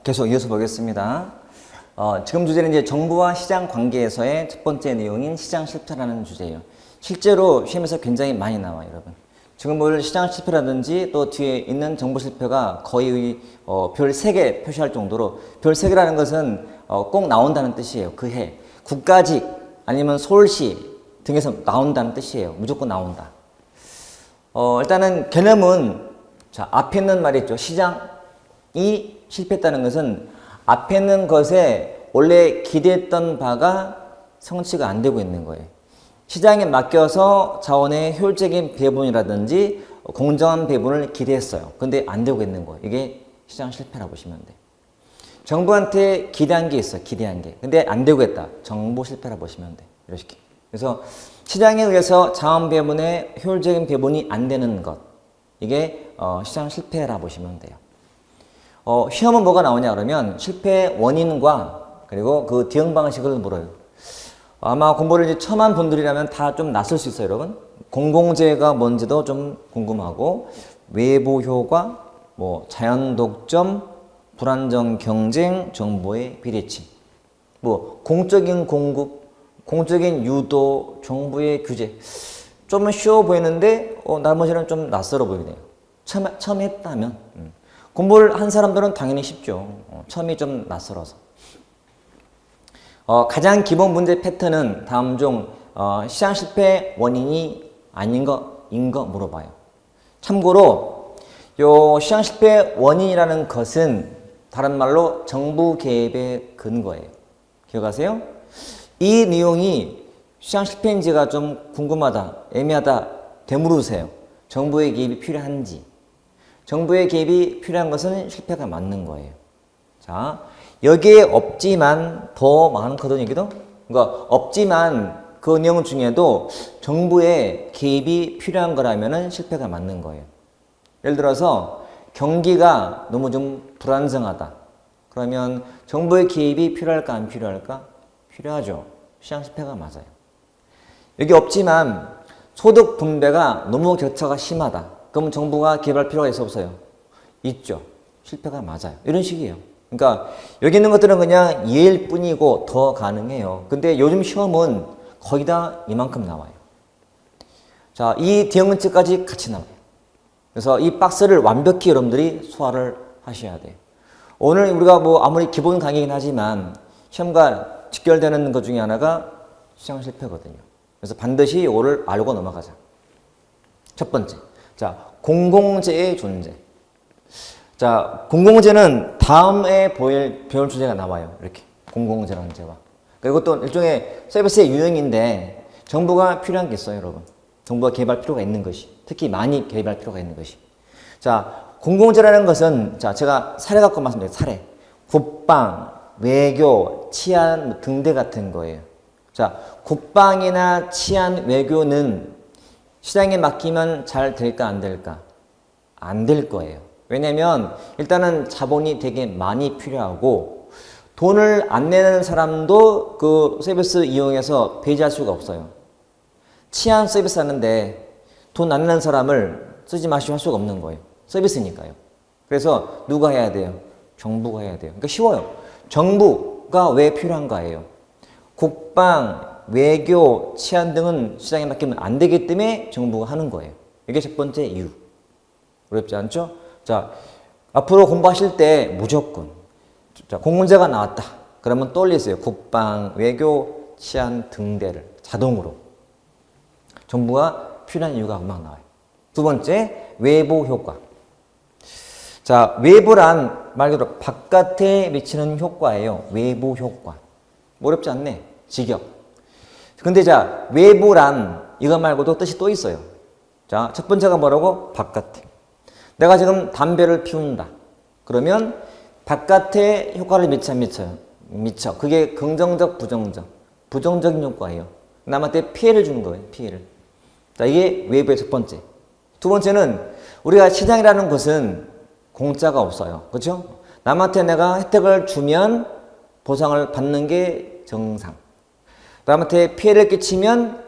계속 이어서 보겠습니다. 지금 주제는 이제 정부와 시장 관계에서의 첫 번째 내용인 시장 실패라는 주제예요. 실제로 시험에서 굉장히 많이 나와요, 여러분. 지금 볼 시장 실패라든지 또 뒤에 있는 정부 실패가 거의 별 3개 표시할 정도로, 별 3개라는 것은 꼭 나온다는 뜻이에요. 그 해. 국가직 아니면 서울시 등에서 나온다는 뜻이에요. 무조건 나온다. 일단은 개념은, 자, 앞에 있는 말이 있죠. 시장이 실패했다는 것은 앞에 있는 것에 원래 기대했던 바가 성취가 안 되고 있는 거예요. 시장에 맡겨서 자원의 효율적인 배분이라든지 공정한 배분을 기대했어요. 근데 안 되고 있는 거예요. 이게 시장 실패라고 보시면 돼요. 정부한테 기대한 게 있어요. 기대한 게. 근데 안 되고 있다. 정부 실패라고 보시면 돼요. 이렇게. 그래서 시장에 의해서 자원 배분의 효율적인 배분이 안 되는 것. 이게 시장 실패라고 보시면 돼요. 시험은 뭐가 나오냐 그러면 실패 원인과 그리고 그 대응 방식을 물어요. 아마 공부를 이제 처음 한 분들이라면 다 좀 낯설 수 있어요, 여러분. 공공재가 뭔지도 좀 궁금하고, 외부 효과, 뭐 자연 독점, 불안정 경쟁, 정보의 비대칭, 뭐 공적인 공급, 공적인 유도, 정부의 규제. 좀 쉬워 보이는데 나머지는 좀 낯설어 보이네요. 처음 했다면. 공부를 한 사람들은 당연히 쉽죠. 처음이 좀 낯설어서. 가장 기본 문제 패턴은 다음 중 시장 실패 원인이 아닌 거인 거 물어봐요. 참고로 요 시장 실패 원인이라는 것은 다른 말로 정부 개입의 근거예요. 기억하세요? 이 내용이 시장 실패인지가 좀 궁금하다, 애매하다 되물으세요. 정부의 개입이 필요한지. 정부의 개입이 필요한 것은 실패가 맞는 거예요. 자, 여기에 없지만 더 많거든요, 여기도. 그러니까 없지만 그 내용 중에도 정부의 개입이 필요한 거라면은 실패가 맞는 거예요. 예를 들어서 경기가 너무 좀 불안정하다. 그러면 정부의 개입이 필요할까 안 필요할까? 필요하죠. 시장 실패가 맞아요. 여기 없지만 소득 분배가 너무 격차가 심하다. 그럼 정부가 개입할 필요가 있어 없어요? 있죠. 실패가 맞아요. 이런 식이에요. 그러니까 여기 있는 것들은 그냥 예일 뿐이고 더 가능해요. 근데 요즘 시험은 거의 다 이만큼 나와요. 자, 이 대응 문제까지 같이 나와요. 그래서 이 박스를 완벽히 여러분들이 소화를 하셔야 돼요. 오늘 우리가 뭐 아무리 기본 강의긴 하지만 시험과 직결되는 것 중에 하나가 시장 실패거든요. 그래서 반드시 이거를 알고 넘어가자. 첫 번째. 자, 공공재의 존재. 자, 공공재는 다음에 배울 주제가 나와요. 이렇게. 공공재라는 재와. 그리고 또 일종의 서비스의 유형인데 정부가 필요한 게 있어요, 여러분. 정부가 개입할 필요가 있는 것이. 특히 많이 개입할 필요가 있는 것이. 자, 공공재라는 것은, 자, 제가 사례 갖고 말씀드릴게요. 사례. 국방, 외교, 치안 등대 같은 거예요. 자, 국방이나 치안, 외교는 시장에 맡기면 잘 될까 안 될까? 안 될 거예요. 왜냐면 일단은 자본이 되게 많이 필요하고 돈을 안 내는 사람도 그 서비스 이용해서 배제할 수가 없어요. 치안 서비스 하는데 돈 안 내는 사람을 쓰지 마시고 할 수가 없는 거예요. 서비스니까요. 그래서 누가 해야 돼요? 정부가 해야 돼요. 그러니까 쉬워요. 정부가 왜 필요한가예요. 국방, 외교, 치안 등은 시장에 맡기면 안 되기 때문에 정부가 하는 거예요. 이게 첫 번째 이유. 어렵지 않죠? 자, 앞으로 공부하실 때 무조건, 자, 공문제가 나왔다. 그러면 떠올리세요. 국방, 외교, 치안 등대를 자동으로. 정부가 필요한 이유가 금방 나와요. 두 번째, 외부 효과. 자, 외부란 말 그대로 바깥에 미치는 효과예요. 외부 효과. 어렵지 않네. 직역. 근데 자, 외부란 이거 말고도 뜻이 또 있어요. 자, 첫 번째가 뭐라고? 바깥에. 내가 지금 담배를 피운다. 그러면 바깥에 효과를 미쳐 안 미쳐요? 미쳐. 그게 긍정적, 부정적. 부정적인 효과예요. 남한테 피해를 주는 거예요. 피해를. 자, 이게 외부의 첫 번째. 두 번째는 우리가 시장이라는 것은 공짜가 없어요. 그렇죠? 남한테 내가 혜택을 주면 보상을 받는 게 정상. 남한테 피해를 끼치면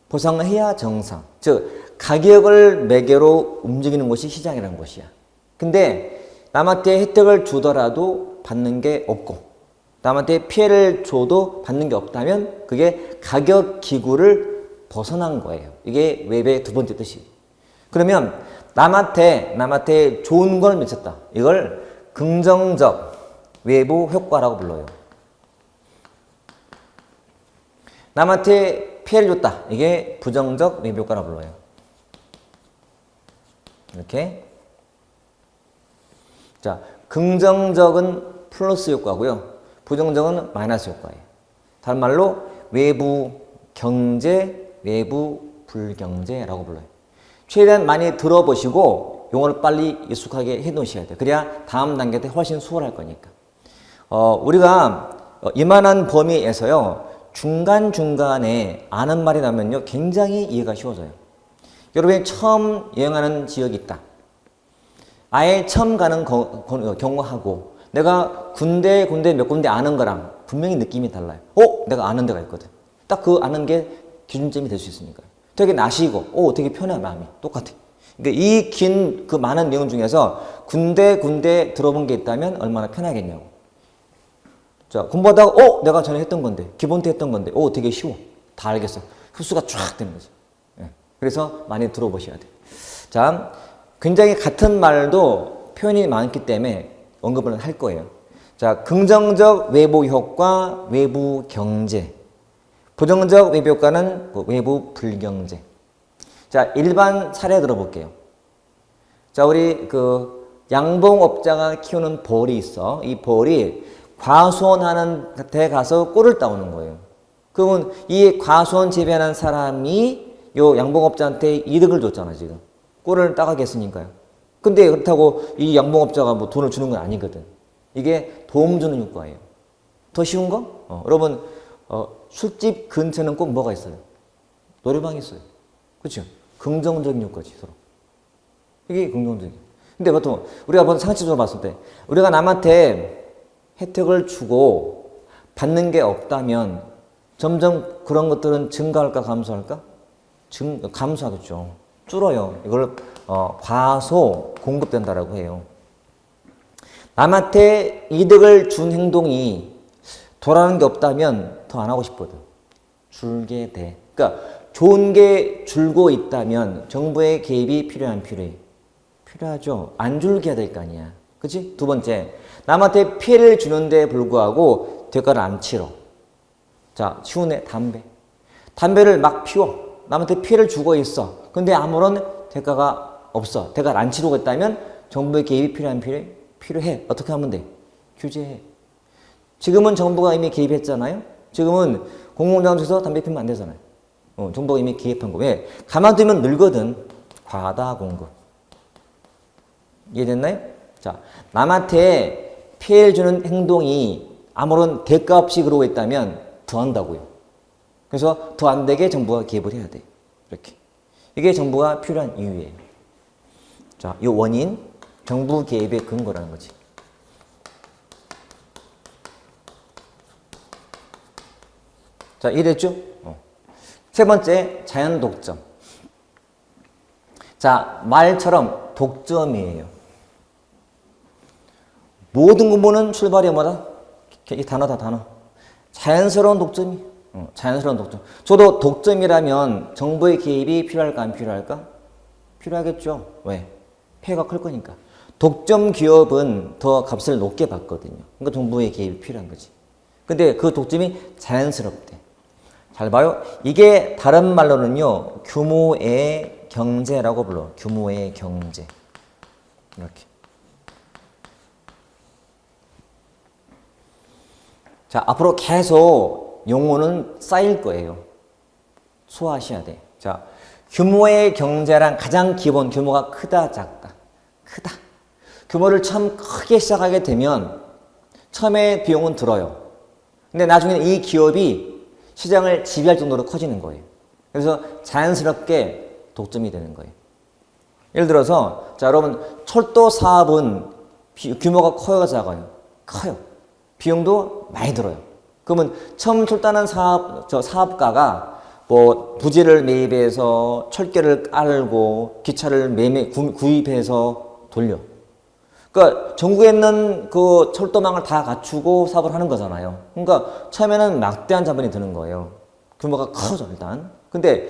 보상을 해야 정상. 즉 가격을 매개로 움직이는 것이 시장이라는 것이야. 근데 남한테 혜택을 주더라도 받는 게 없고 남한테 피해를 줘도 받는 게 없다면 그게 가격 기구를 벗어난 거예요. 이게 웹의 두 번째 뜻이. 그러면 남한테 좋은 걸 미쳤다. 이걸 긍정적 외부 효과라고 불러요. 남한테 피해를 줬다. 이게 부정적 외부 효과라고 불러요. 이렇게. 자, 긍정적은 플러스 효과고요. 부정적은 마이너스 효과예요. 다른 말로 외부 경제, 외부 불경제라고 불러요. 최대한 많이 들어보시고 용어를 빨리 익숙하게 해 놓으셔야 돼요. 그래야 다음 단계 때 훨씬 수월할 거니까. 우리가 이만한 범위에서요. 중간중간에 아는 말이 나면요. 굉장히 이해가 쉬워져요. 여러분이 처음 여행하는 지역이 있다. 아예 처음 가는 경우하고 내가 군데 몇 군데 아는 거랑 분명히 느낌이 달라요. 내가 아는 데가 있거든. 딱 그 아는 게 기준점이 될 수 있으니까요. 되게 나시고, 되게 편해, 마음이. 똑같아. 그러니까 이 긴, 그 많은 내용 중에서 군데 들어본 게 있다면 얼마나 편하겠냐고. 자, 공부하다가, 내가 전에 했던 건데, 기본 때 했던 건데, 되게 쉬워. 다 알겠어. 흡수가 쫙 되는 거지. 예. 그래서 많이 들어보셔야 돼. 자, 굉장히 같은 말도 표현이 많기 때문에 언급을 할 거예요. 자, 긍정적 외부 효과, 외부 경제. 부정적 외부 효과는 외부 불경제. 자, 일반 사례 들어볼게요. 자, 우리 양봉업자가 키우는 벌이 있어. 이 벌이 과수원하는 데 가서 꿀을 따오는 거예요. 그러면 이 과수원 재배하는 사람이 요 양봉업자한테 이득을 줬잖아, 지금. 꿀을 따가겠으니까요. 근데 그렇다고 이 양봉업자가 뭐 돈을 주는 건 아니거든. 이게 도움 주는 효과예요. 더 쉬운 거? 여러분, 술집 근처는 꼭 뭐가 있어요? 노래방이 있어요. 그렇죠? 긍정적인 효과지, 서로. 이게 긍정적인. 근데 보통 우리가 상식적으로 봤을 때 우리가 남한테 혜택을 주고 받는 게 없다면 점점 그런 것들은 증가할까 감소할까? 감소하겠죠. 줄어요. 이걸 과소 공급된다라고 해요. 남한테 이득을 준 행동이 돌아오는 게 없다면 더 안 하고 싶거든. 줄게 돼. 그러니까 좋은 게 줄고 있다면 정부의 개입이 필요해 안 필요해? 필요하죠. 안 줄게 해야 될 거 아니야. 그치? 두 번째, 남한테 피해를 주는데 불구하고 대가를 안 치러. 자, 쉬운 애 담배. 담배를 막 피워. 남한테 피해를 주고 있어. 근데 아무런 대가가 없어. 대가를 안 치르고 있다면 정부의 개입이 필요해 안 필요해? 필요해. 어떻게 하면 돼? 규제해. 지금은 정부가 이미 개입했잖아요. 지금은 공공장소에서 담배 피우면 안 되잖아요. 정부가 이미 개입한 거. 왜? 가만두면 늘거든. 과다 공급. 이해됐나요? 자, 남한테 피해를 주는 행동이 아무런 대가 없이 그러고 있다면 더 한다고요. 그래서 더 안 되게 정부가 개입을 해야 돼. 이렇게. 이게 정부가 필요한 이유예요. 자, 이 원인, 정부 개입의 근거라는 거지. 자, 이해됐죠? 세 번째, 자연 독점. 자, 말처럼 독점이에요. 모든 근본은 출발이 뭐다? 이 단어다, 단어. 자연스러운 독점이. 자연스러운 독점. 저도 독점이라면 정부의 개입이 필요할까, 안 필요할까? 필요하겠죠. 왜? 폐해가 클 거니까. 독점 기업은 더 값을 높게 받거든요. 그러니까 정부의 개입이 필요한 거지. 근데 그 독점이 자연스럽대. 잘 봐요. 이게 다른 말로는요, 규모의 경제라고 불러. 규모의 경제. 이렇게. 자, 앞으로 계속 용어는 쌓일 거예요. 소화하셔야 돼. 자, 규모의 경제란 가장 기본, 규모가 크다, 작다. 크다. 규모를 참 크게 시작하게 되면 처음에 비용은 들어요. 근데 나중에는 이 기업이 시장을 지배할 정도로 커지는 거예요. 그래서 자연스럽게 독점이 되는 거예요. 예를 들어서, 자, 여러분, 철도 사업은 규모가 커요, 작아요? 커요. 비용도 많이 들어요. 그러면 처음 출단한 사업가가 뭐 부지를 매입해서 철계를 깔고 기차를 구입해서 돌려. 그러니까 전국에 있는 그 철도망을 다 갖추고 사업을 하는 거잖아요. 그러니까 처음에는 막대한 자본이 드는 거예요. 규모가 커져 일단. 근데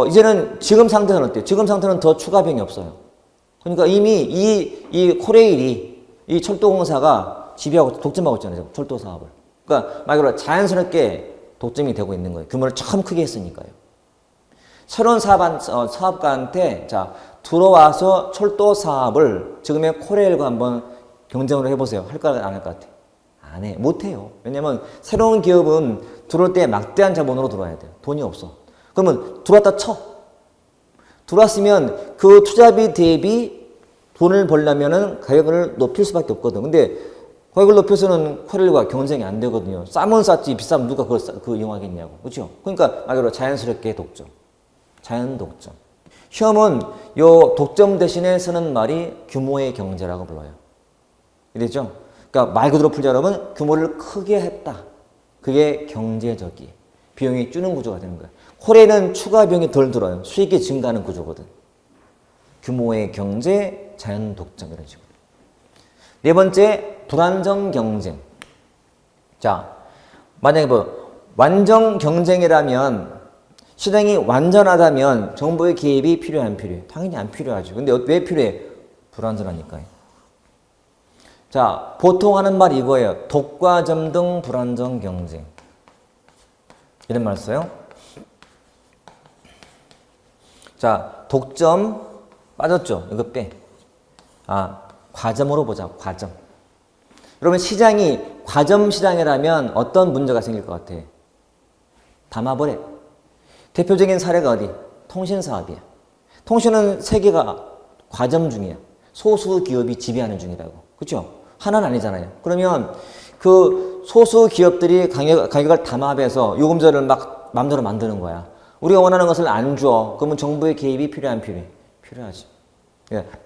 이제는 지금 상태는 어때요? 지금 상태는 더 추가 비용이 없어요. 그러니까 이미 이 코레일이 이 철도공사가 지배하고 독점하고 있잖아요. 철도 사업을. 그러니까 말 그대로 자연스럽게 독점이 되고 있는 거예요. 규모를 참 크게 했으니까요. 새로운 사업가한테 자 들어와서 철도 사업을 지금의 코레일과 한번 경쟁을 해보세요. 할까 안 할 것 같아요? 안 해. 못 해요. 왜냐면 새로운 기업은 들어올 때 막대한 자본으로 들어와야 돼요. 돈이 없어. 그러면 들어왔다 쳐. 들어왔으면 그 투자비 대비 돈을 벌려면은 가격을 높일 수밖에 없거든. 근데 가격을 높여서는 코레일과 경쟁이 안 되거든요. 싸면 쌌지 비싸면 누가 그걸 이용하겠냐고. 그렇죠? 그러니까 말 그대로 자연스럽게 독점. 자연 독점. 시험은 요 독점 대신에 쓰는 말이 규모의 경제라고 불러요. 이랬죠? 그러니까 말 그대로 풀자면 규모를 크게 했다. 그게 경제적이에요. 비용이 줄는 구조가 되는 거예요. 코레일은 추가 비용이 덜 들어요. 수익이 증가하는 구조거든. 규모의 경제, 자연 독점 이런 식으로. 네 번째, 불안정 경쟁. 자, 만약에 완전 경쟁이라면 시장이 완전하다면 정부의 개입이 필요해 안 필요해? 당연히 안 필요하죠. 근데 왜 필요해? 불안전하니까요. 자, 보통 하는 말이 이거예요. 독과점 등 불안정 경쟁. 이런 말 써요. 자, 독점 빠졌죠? 이거 빼. 과점으로 보자. 과점. 여러분 시장이 과점 시장이라면 어떤 문제가 생길 것 같아? 담아버려. 대표적인 사례가 어디? 통신사업이야. 통신은 세계가 과점 중이야. 소수 기업이 지배하는 중이라고. 그렇죠? 하나는 아니잖아요. 그러면 그 소수 기업들이 가격을 담합해서 요금제를 막 마음대로 만드는 거야. 우리가 원하는 것을 안 줘. 그러면 정부의 개입이 필요해 안 필요해? 필요하지.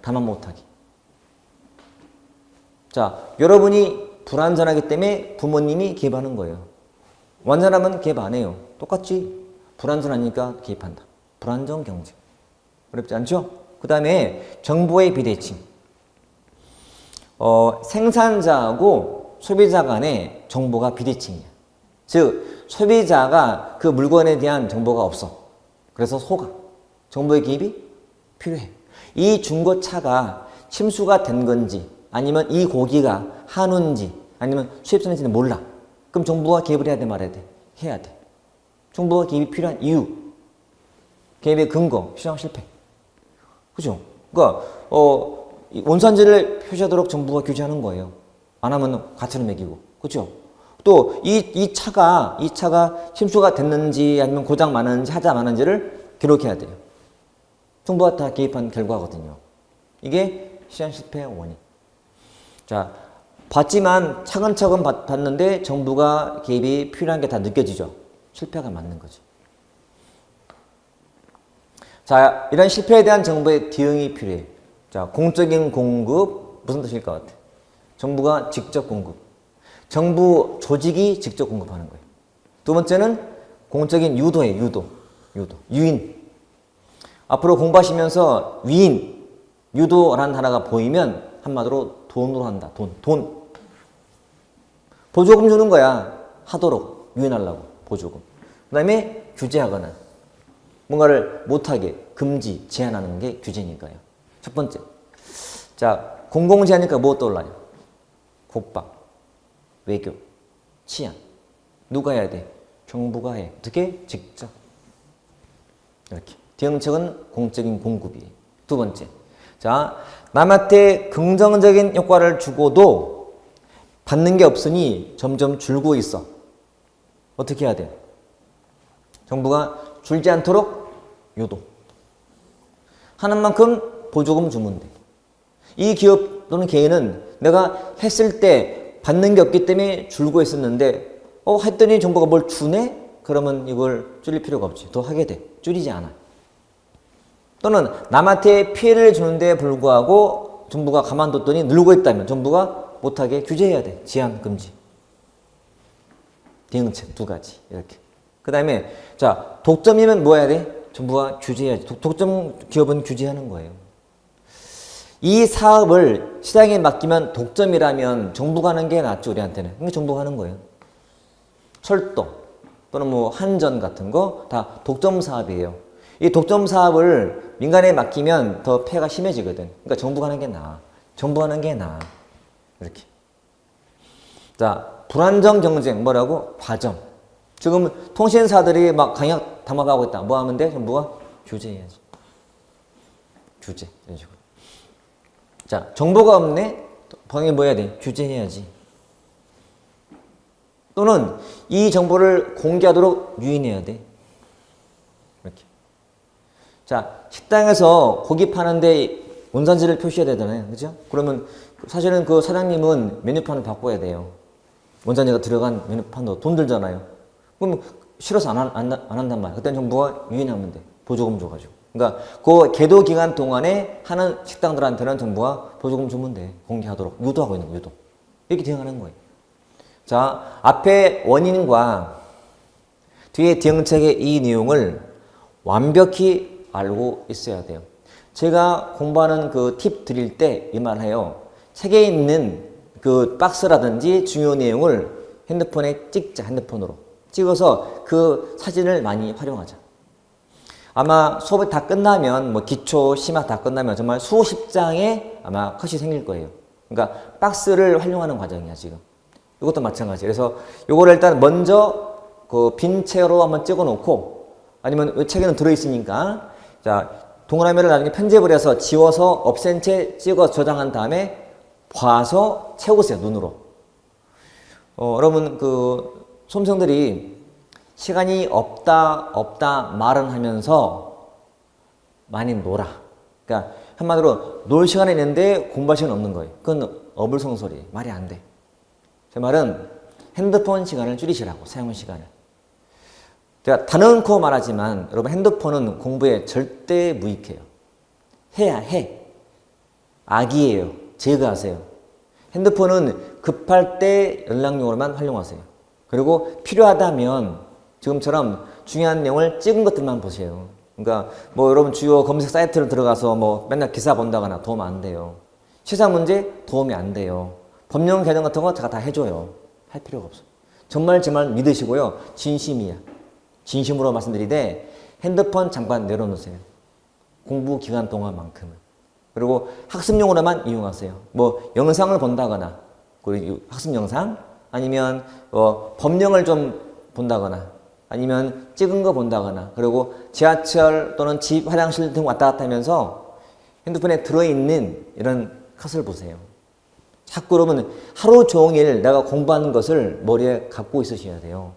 담합 못하기. 자, 여러분이 불안전하기 때문에 부모님이 개입하는 거예요. 완전하면 개입 안 해요. 똑같지? 불안전하니까 개입한다. 불안정 경쟁. 어렵지 않죠? 그 다음에 정보의 비대칭. 생산자하고 소비자 간의 정보가 비대칭이야. 즉, 소비자가 그 물건에 대한 정보가 없어. 그래서 속아. 정보의 개입이 필요해. 이 중고차가 침수가 된 건지 아니면 이 고기가 한우인지 아니면 수입산인지는 몰라. 그럼 정부가 개입을 해야 돼 말아야 돼? 해야 돼. 정부가 개입이 필요한 이유, 개입의 근거, 시장 실패. 그죠? 그러니까 원산지를 표시하도록 정부가 규제하는 거예요. 안 하면 가처를 매기고. 그죠? 또 이 차가 침수가 됐는지 아니면 고장 많은지 하자 많은지를 기록해야 돼요. 정부가 다 개입한 결과거든요. 이게 시장 실패의 원인. 자, 봤지만 차근차근 봤는데 정부가 개입이 필요한 게 다 느껴지죠. 실패가 맞는 거죠. 자, 이런 실패에 대한 정부의 대응이 필요해요. 자, 공적인 공급 무슨 뜻일 것 같아? 정부가 직접 공급. 정부 조직이 직접 공급하는 거예요. 두 번째는 공적인 유도예요. 유도. 유인. 앞으로 공부하시면서 위인, 유도라는 단어가 보이면 한마디로 돈으로 한다. 돈. 보조금 주는 거야. 하도록. 유인하려고. 보조금. 그 다음에 규제하거나 뭔가를 못하게 금지, 제한하는 게 규제니까요. 첫 번째. 자, 공공재하니까 뭐 떠올라요? 국방, 외교, 치안. 누가 해야 돼? 정부가 해. 어떻게? 직접. 이렇게. 대응책은 공적인 공급이에요. 두 번째. 자, 남한테 긍정적인 효과를 주고도 받는 게 없으니 점점 줄고 있어. 어떻게 해야 돼? 정부가 줄지 않도록 유도. 하는 만큼 보조금 주면 돼. 이 기업 또는 개인은 내가 했을 때 받는 게 없기 때문에 줄고 있었는데 했더니 정부가 뭘 주네? 그러면 이걸 줄일 필요가 없지. 더 하게 돼. 줄이지 않아. 또는 남한테 피해를 주는데 불구하고 정부가 가만뒀더니 늘고 있다면 정부가 못하게 규제해야 돼. 제한, 금지. 대응책 두 가지. 이렇게. 그 다음에 자, 독점이면 뭐 해야 돼? 정부가 규제해야지. 독점 기업은 규제하는 거예요. 이 사업을 시장에 맡기면 독점이라면 정부가 하는 게 낫죠, 우리한테는. 그러니까 정부가 하는 거예요. 철도 또는 뭐 한전 같은 거 다 독점 사업이에요. 이 독점 사업을 민간에 맡기면 더 폐해가 심해지거든. 그러니까 정부가 하는 게 나아. 정부가 하는 게 나아. 이렇게. 자, 불안정 경쟁 뭐라고? 과점. 지금 통신사들이 막 강약 담아가고 있다. 뭐 하면 돼? 정부가 규제해야지. 규제. 이런 식으로. 자, 정보가 없네? 방에 뭐 해야 돼? 규제해야지. 또는 이 정보를 공개하도록 유인해야 돼. 이렇게. 자, 식당에서 고기 파는데 원산지를 표시해야 되잖아요. 그죠? 그러면 사실은 그 사장님은 메뉴판을 바꿔야 돼요. 원산지가 들어간 메뉴판도 돈 들잖아요. 그럼 싫어서 안 한단 말이야. 그때는 정부가 유인하면 돼. 보조금 줘가지고. 그러니까 그 계도 기간 동안에 하는 식당들한테는 정부가 보조금 주면 돼. 공개하도록. 유도하고 있는 거, 유도. 이렇게 대응하는 거예요. 자, 앞에 원인과 뒤에 대응책의 이 내용을 완벽히 알고 있어야 돼요. 제가 공부하는 그 팁 드릴 때 이 말 해요. 책에 있는 그 박스라든지 중요 내용을 핸드폰에 찍자, 핸드폰으로. 찍어서 그 사진을 많이 활용하자. 아마 수업이 다 끝나면, 뭐 기초, 심화 다 끝나면 정말 수십 장의 아마 컷이 생길 거예요. 그러니까 박스를 활용하는 과정이야, 지금. 이것도 마찬가지. 그래서 요거를 일단 먼저 그 빈 채로 한번 찍어 놓고 아니면 이 책에는 들어있으니까 자, 동그라미를 나중에 편집을 해서 지워서 없앤 채 찍어 저장한 다음에 봐서 채우세요, 눈으로. 여러분, 그, 수험생들이 시간이 없다 말은 하면서 많이 놀아. 그러니까 한마디로 놀 시간이 있는데 공부할 시간이 없는 거예요. 그건 어불성설이에요. 말이 안 돼. 제 말은 핸드폰 시간을 줄이시라고, 사용 시간을. 제가 단언코 말하지만 여러분 핸드폰은 공부에 절대 무익해요. 해야 해. 악이에요. 제거하세요. 핸드폰은 급할 때 연락용으로만 활용하세요. 그리고 필요하다면 지금처럼 중요한 내용을 찍은 것들만 보세요. 그러니까 뭐 여러분 주요 검색 사이트를 들어가서 뭐 맨날 기사 본다거나 도움 안 돼요. 시사 문제 도움이 안 돼요. 법령 개정 같은 거 제가 다 해줘요. 할 필요가 없어. 정말 제 말 믿으시고요. 진심이야. 진심으로 말씀드리되 핸드폰 잠깐 내려놓으세요. 공부 기간 동안만큼은. 그리고 학습용으로만 이용하세요. 뭐 영상을 본다거나 그리고 학습 영상 아니면 법령을 좀 본다거나 아니면 찍은 거 본다거나 그리고 지하철 또는 집 화장실 등 왔다 갔다 하면서 핸드폰에 들어있는 이런 컷을 보세요. 자꾸 그러면 하루 종일 내가 공부하는 것을 머리에 갖고 있으셔야 돼요.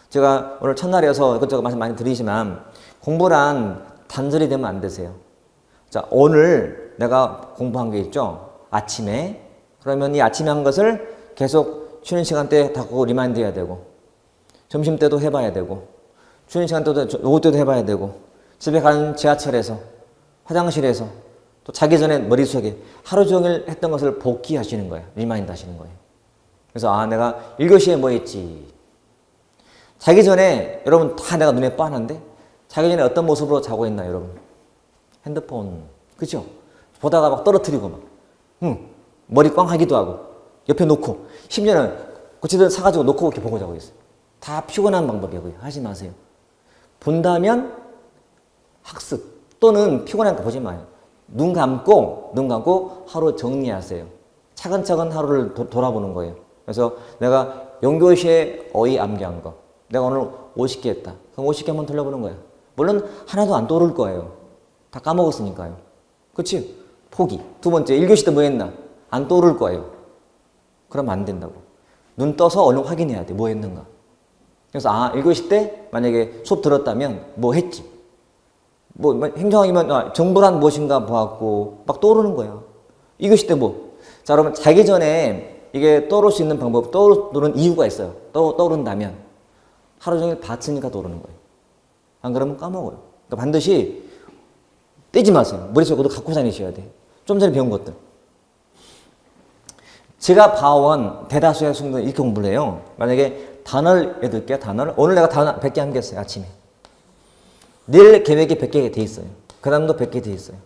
제가 오늘 첫날이어서 이것저것 말씀 많이 드리지만 공부란 단절이 되면 안 되세요. 자, 오늘 내가 공부한 게 있죠? 아침에. 그러면 이 아침에 한 것을 계속 쉬는 시간 때 다 그거 리마인드 해야 되고 점심 때도 해봐야 되고 쉬는 시간 때도 오후 때도 해봐야 되고 집에 가는 지하철에서 화장실에서 또 자기 전에 머릿속에 하루 종일 했던 것을 복기하시는 거예요. 리마인드 하시는 거예요. 그래서 아 내가 1교시에 뭐 했지. 자기 전에 여러분 다 내가 눈에 뻔한데 자기 전에 어떤 모습으로 자고 있나 여러분. 핸드폰 그죠? 보다가 막 떨어뜨리고 막 머리 꽝 하기도 하고 옆에 놓고 심지어는 고치들 사가지고 놓고 이렇게 보고 자고 있어요. 다 피곤한 방법이고요. 하지 마세요. 본다면 학습 또는 피곤하니까 보지 마요. 눈 감고 하루 정리하세요. 차근차근 하루를 돌아보는 거예요. 그래서 내가 0교시에 어휘 암기한 거 내가 오늘 50개 했다. 그럼 50개 한번 돌려보는 거야. 물론 하나도 안 떠오를 거예요. 다 까먹었으니까요. 그치? 포기. 두 번째 1교시 때 뭐 했나? 안 떠오를 거예요. 그러면 안 된다고. 눈 떠서 얼른 확인해야 돼. 뭐 했는가. 그래서 1교시 때 만약에 수업 들었다면 뭐 했지? 뭐 행정학이면 정보란 무엇인가 보았고 막 떠오르는 거야. 2교시 때 뭐? 자, 여러분 자기 전에 이게 떠오를 수 있는 방법, 떠오르는 이유가 있어요. 떠오른다면 하루 종일 봤으니까 떠오르는 거예요. 안 그러면 까먹어요. 그러니까 반드시 떼지 마세요. 머릿속에 갖고 다니셔야 돼. 좀 전에 배운 것들. 제가 봐온 대다수의 수능은 이렇게 공부를 해요. 만약에 단어를 해둘게요. 단어를. 오늘 내가 단어 100개 암기했어요. 아침에. 내일 계획에 100개 돼 있어요. 그 다음도 100개 돼 있어요.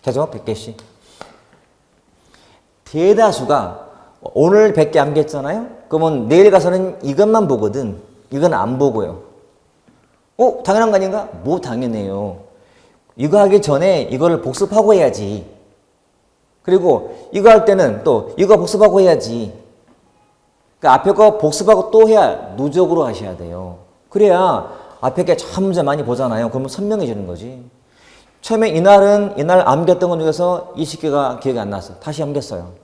계속 100개씩. 대다수가 오늘 100개 암기했잖아요? 그러면 내일 가서는 이것만 보거든. 이건 안 보고요. 당연한 거 아닌가? 뭐 당연해요. 이거 하기 전에 이거를 복습하고 해야지. 그리고 이거 할 때는 또 이거 복습하고 해야지. 그러니까 앞에 거 복습하고 또 해야 누적으로 하셔야 돼요. 그래야 앞에 게 참 문제 많이 보잖아요. 그러면 선명해지는 거지. 처음에 이날 암겼던 것 중에서 20개가 기억이 안 났어. 다시 암겼어요.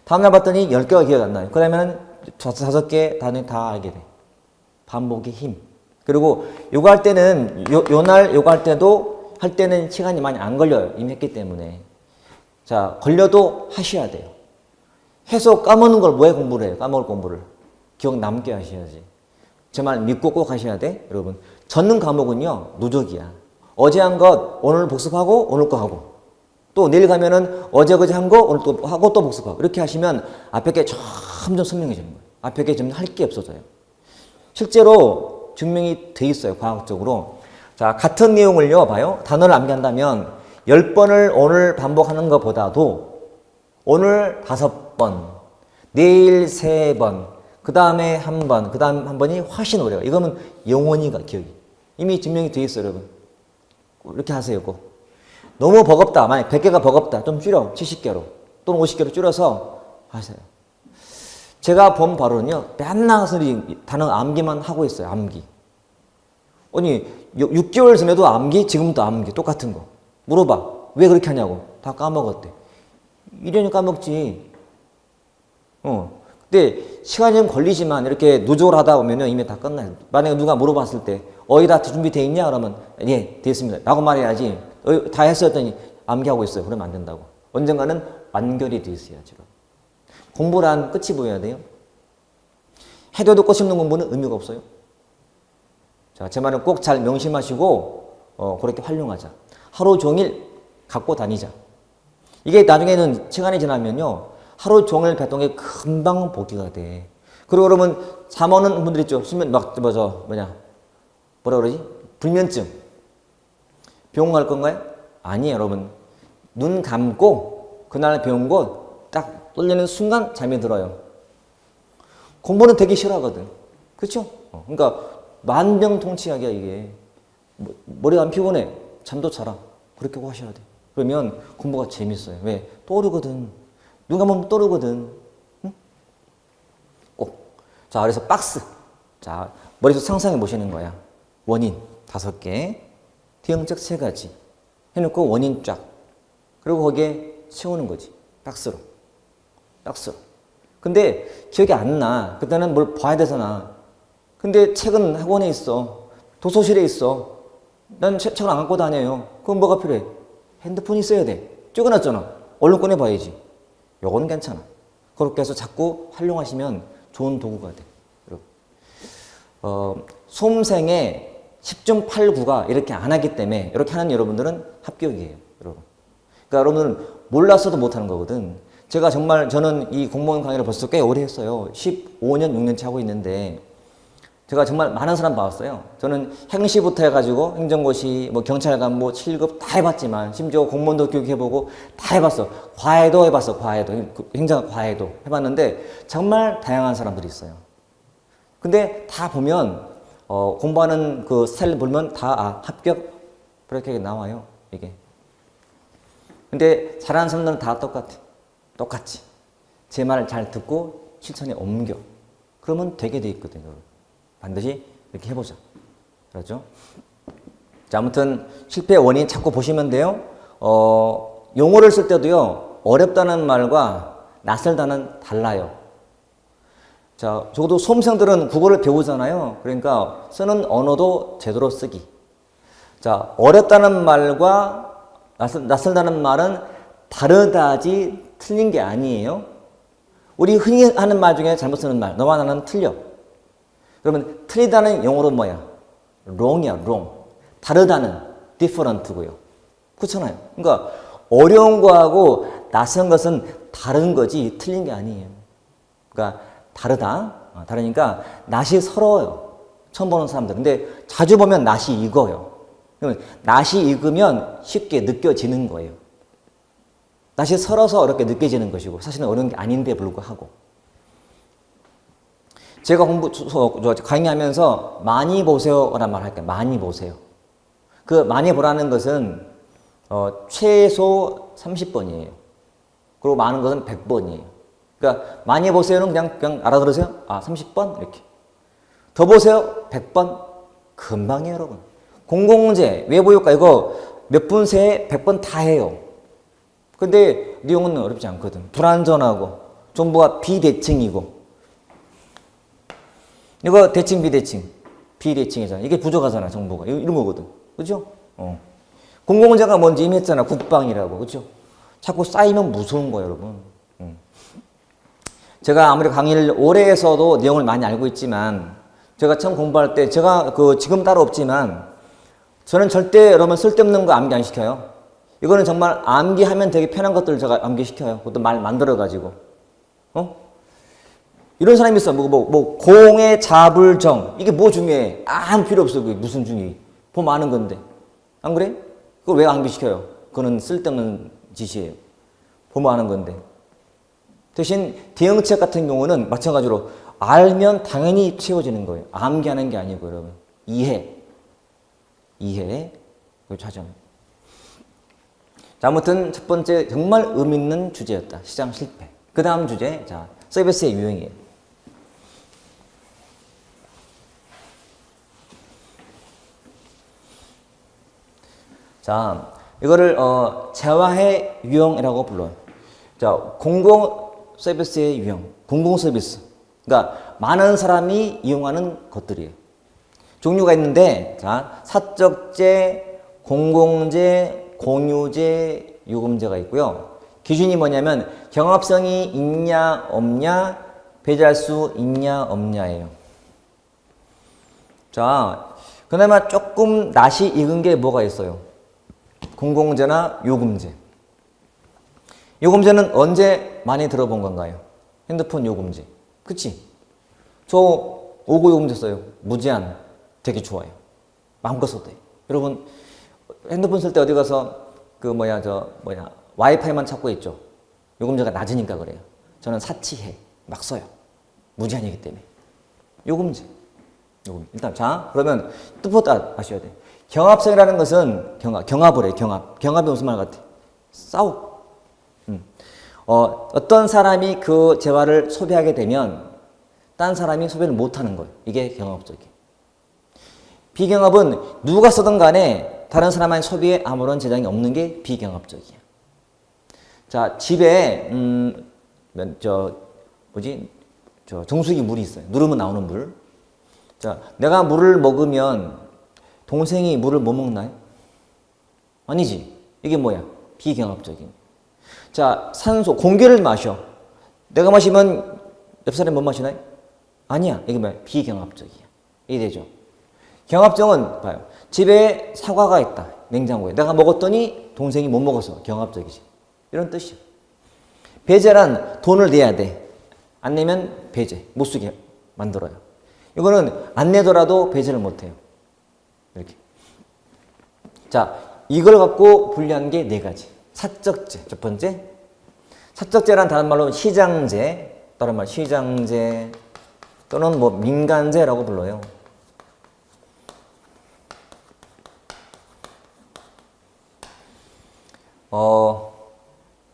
다음날 봤더니 10개가 기억이 안 나요. 그러면 5개 단위 다 알게 돼. 반복의 힘. 그리고 요거 할 때는 요날 요거 할 때는 시간이 많이 안 걸려요. 이미 했기 때문에. 자, 걸려도 하셔야 돼요. 해서 까먹는 걸 뭐해 공부를 해요? 까먹을 공부를. 기억 남게 하셔야지. 제 말 믿고 꼭 하셔야 돼. 여러분. 젖는 과목은요. 누적이야. 어제 한 것 오늘 복습하고 오늘 거 하고. 또 내일 가면은 어제 그제 한 거 오늘 또 하고 또 복습하고. 이렇게 하시면 앞에 게 점점 선명해지는 거예요. 앞에 게 점점 할 게 없어져요. 실제로 증명이 돼 있어요. 과학적으로. 자, 같은 내용을요. 봐요. 단어를 암기한다면 10번을 오늘 반복하는 것보다도 오늘 5번, 내일 3번, 그 다음에 한 번, 그 다음 한 번이 훨씬 오래요. 이거는 영원히 가, 기억이. 이미 증명이 돼 있어요, 여러분. 이렇게 하세요, 꼭. 너무 버겁다. 만약 100개가 버겁다. 좀 줄여. 70개로. 또는 50개로 줄여서 하세요. 제가 본 바로는요, 맨날 단어 암기만 하고 있어요, 암기. 아니, 6개월 전에도 암기, 지금도 암기. 똑같은 거. 물어봐. 왜 그렇게 하냐고. 다 까먹었대. 1년이 까먹지. 근데 시간이 좀 걸리지만 이렇게 누적을 하다 보면 이미 다 끝나요. 만약에 누가 물어봤을 때, 다 준비되어 있냐? 그러면, 예, 되어 있습니다. 라고 말해야지. 다 했어 했더니 암기하고 있어요. 그러면 안 된다고. 언젠가는 완결이 되어 있어야지. 공부란 끝이 보여야 돼요. 해도 끝이 없는 공부는 의미가 없어요. 자, 제 말은 꼭 잘 명심하시고, 그렇게 활용하자. 하루 종일 갖고 다니자. 이게 나중에는 시간이 지나면요. 하루 종일 배통에 금방 복귀가 돼. 그리고 여러분, 잠 오는 분들 있죠. 수면, 뭐라 그러지? 불면증. 병원 갈 건가요? 아니에요, 여러분. 눈 감고 그날 배운 거 딱 떨리는 순간 잠이 들어요. 공부는 되게 싫어하거든. 그렇죠? 그러니까 만병통치약이야, 이게. 머리가 안 피곤해. 잠도 자라. 그렇게 꼭 하셔야 돼. 그러면 공부가 재밌어요. 왜? 떠오르거든. 눈 감으면 떠오르거든. 응? 꼭. 자, 그래서 박스. 자, 머릿속 상상해 보시는 거야. 원인 5개, 대응책 3가지. 해놓고 원인 쫙. 그리고 거기에 채우는 거지. 박스로. 근데 기억이 안 나. 그때는 뭘 봐야 되잖아. 근데 책은 학원에 있어. 도서실에 있어. 난 책을 안 갖고 다녀요. 그럼 뭐가 필요해? 핸드폰이 있어야 돼. 찍어놨잖아. 얼른 꺼내봐야지. 요거는 괜찮아. 그렇게 해서 자꾸 활용하시면 좋은 도구가 돼. 수험생의 10중 8구가 이렇게 안 하기 때문에 이렇게 하는 여러분들은 합격이에요. 여러분. 그러니까 여러분은 몰랐어도 못하는 거거든. 제가 정말 저는 이 공무원 강의를 벌써 꽤 오래 했어요. 15년, 6년째 하고 있는데 제가 정말 많은 사람 봐왔어요. 저는 행시부터 해가지고 행정고시, 경찰관, 7급 다 해봤지만 심지어 공무원도 교육해보고 다 해봤어. 과외도 해봤어. 과외도. 행정 과외도 해봤는데 정말 다양한 사람들이 있어요. 근데 다 보면 공부하는 그 스타일 보면 다 합격 그렇게 나와요. 이게. 근데 잘하는 사람들은 다 똑같이. 제 말을 잘 듣고 실천에 옮겨. 그러면 되게 돼 있거든요. 반드시 이렇게 해보자. 그렇죠? 자, 아무튼 실패의 원인 자꾸 보시면 돼요. 용어를 쓸 때도요. 어렵다는 말과 낯설다는 달라요. 자, 적어도 수험생들은 국어를 배우잖아요. 그러니까 쓰는 언어도 제대로 쓰기. 자, 어렵다는 말과 낯설다는 말은 다르다지 틀린 게 아니에요. 우리 흔히 하는 말 중에 잘못 쓰는 말, 너와 나는 틀려. 그러면 틀리다는 영어로 뭐야? wrong이야, wrong. 다르다는 different고요. 그렇잖아요. 그러니까 어려운 거하고 낯선 것은 다른 거지 틀린 게 아니에요. 그러니까 다르다. 다르니까 낯이 서러워요. 처음 보는 사람들. 근데 자주 보면 낯이 익어요. 그러면 낯이 익으면 쉽게 느껴지는 거예요. 다시 설어서 어렵게 느껴지는 것이고 사실은 어려운 게 아닌데 불구하고 제가 강의하면서 많이 보세요라는 말 할게요. 많이 보세요. 그 많이 보라는 것은 최소 30번이에요. 그리고 많은 것은 100번이에요. 그러니까 많이 보세요는 그냥 알아들으세요. 아, 30번 이렇게. 더 보세요. 100번. 금방이에요, 여러분. 공공재, 외부효과 이거 몇 분 새에 100번 다 해요. 근데 내용은 어렵지 않거든. 불완전하고 정보가 비대칭이고 이거 대칭 비대칭 비대칭이잖아. 이게 부족하잖아. 정보가 이런 거거든. 그죠? 공공재가 뭔지 이미 했잖아. 국방이라고. 그죠? 자꾸 쌓이면 무서운 거예요, 여러분. 제가 아무리 강의를 오래 해서도 내용을 많이 알고 있지만 제가 처음 공부할 때 제가 지금 따로 없지만 저는 절대 여러분 쓸데없는 거 암기 안 시켜요. 이거는 정말 암기하면 되게 편한 것들을 제가 암기시켜요. 그것도 말 만들어가지고. 이런 사람이 있어. 공의 자불정. 이게 뭐 중요해? 아무 필요 없어. 그게 무슨 중요해? 보면 아는 건데. 안 그래? 그걸 왜 암기시켜요? 그거는 쓸데없는 짓이에요. 보면 아는 건데. 대신 대응책 같은 경우는 마찬가지로 알면 당연히 채워지는 거예요. 암기하는 게 아니고 여러분. 이해. 그걸 찾아. 자, 아무튼 첫 번째 정말 의미 있는 주제였다. 시장 실패. 그 다음 주제, 자, 서비스의 유형이에요. 자, 이거를 재화의 유형이라고 불러요. 자, 공공 서비스의 유형, 공공 서비스. 그러니까 많은 사람이 이용하는 것들이에요. 종류가 있는데, 자, 사적재, 공공재, 공유재, 요금제가 있고요. 기준이 뭐냐면 경합성이 있냐 없냐, 배제할 수 있냐 없냐예요. 자, 그나마 조금 낯이 익은 게 뭐가 있어요? 공공재나 요금제. 요금제는 언제 많이 들어본 건가요? 핸드폰 요금제. 그치? 저 5구 요금제 써요. 무제한. 되게 좋아요. 마음껏 써도 돼요. 여러분, 핸드폰 쓸 때 어디 가서 와이파이만 찾고 있죠. 요금제가 낮으니까 그래요. 저는 사치해. 막 써요. 무제한이기 때문에. 요금제. 일단, 자, 그러면 뜻부터 아셔야 돼요. 경합성이라는 것은 경합을 해요. 경합이 무슨 말 같아? 싸우. 어떤 사람이 그 재화를 소비하게 되면 딴 사람이 소비를 못하는 거예요. 이게 경합적이에요. 비경합은 누가 쓰든 간에 다른 사람의 소비에 아무런 제장이 없는 게 비경합적이야. 자, 집에 정수기 물이 있어요. 누르면 나오는 물. 자, 내가 물을 먹으면 동생이 물을 못 먹나요? 아니지. 이게 뭐야? 비경합적인. 자, 산소, 공기를 마셔. 내가 마시면 옆 사람이 못 마시나요? 아니야. 이게 뭐야? 비경합적이야. 이해되죠? 경합적은 봐요. 집에 사과가 있다. 냉장고에. 내가 먹었더니 동생이 못 먹어서 경합적이지. 이런 뜻이야. 배제란 돈을 내야 돼. 안 내면 배제. 못 쓰게 만들어요. 이거는 안 내더라도 배제를 못 해요. 이렇게. 자, 이걸 갖고 분류한 게 네 가지. 사적재. 첫 번째. 사적재란 다른 말로 시장재. 다른 말 시장재 또는 민간재라고 불러요.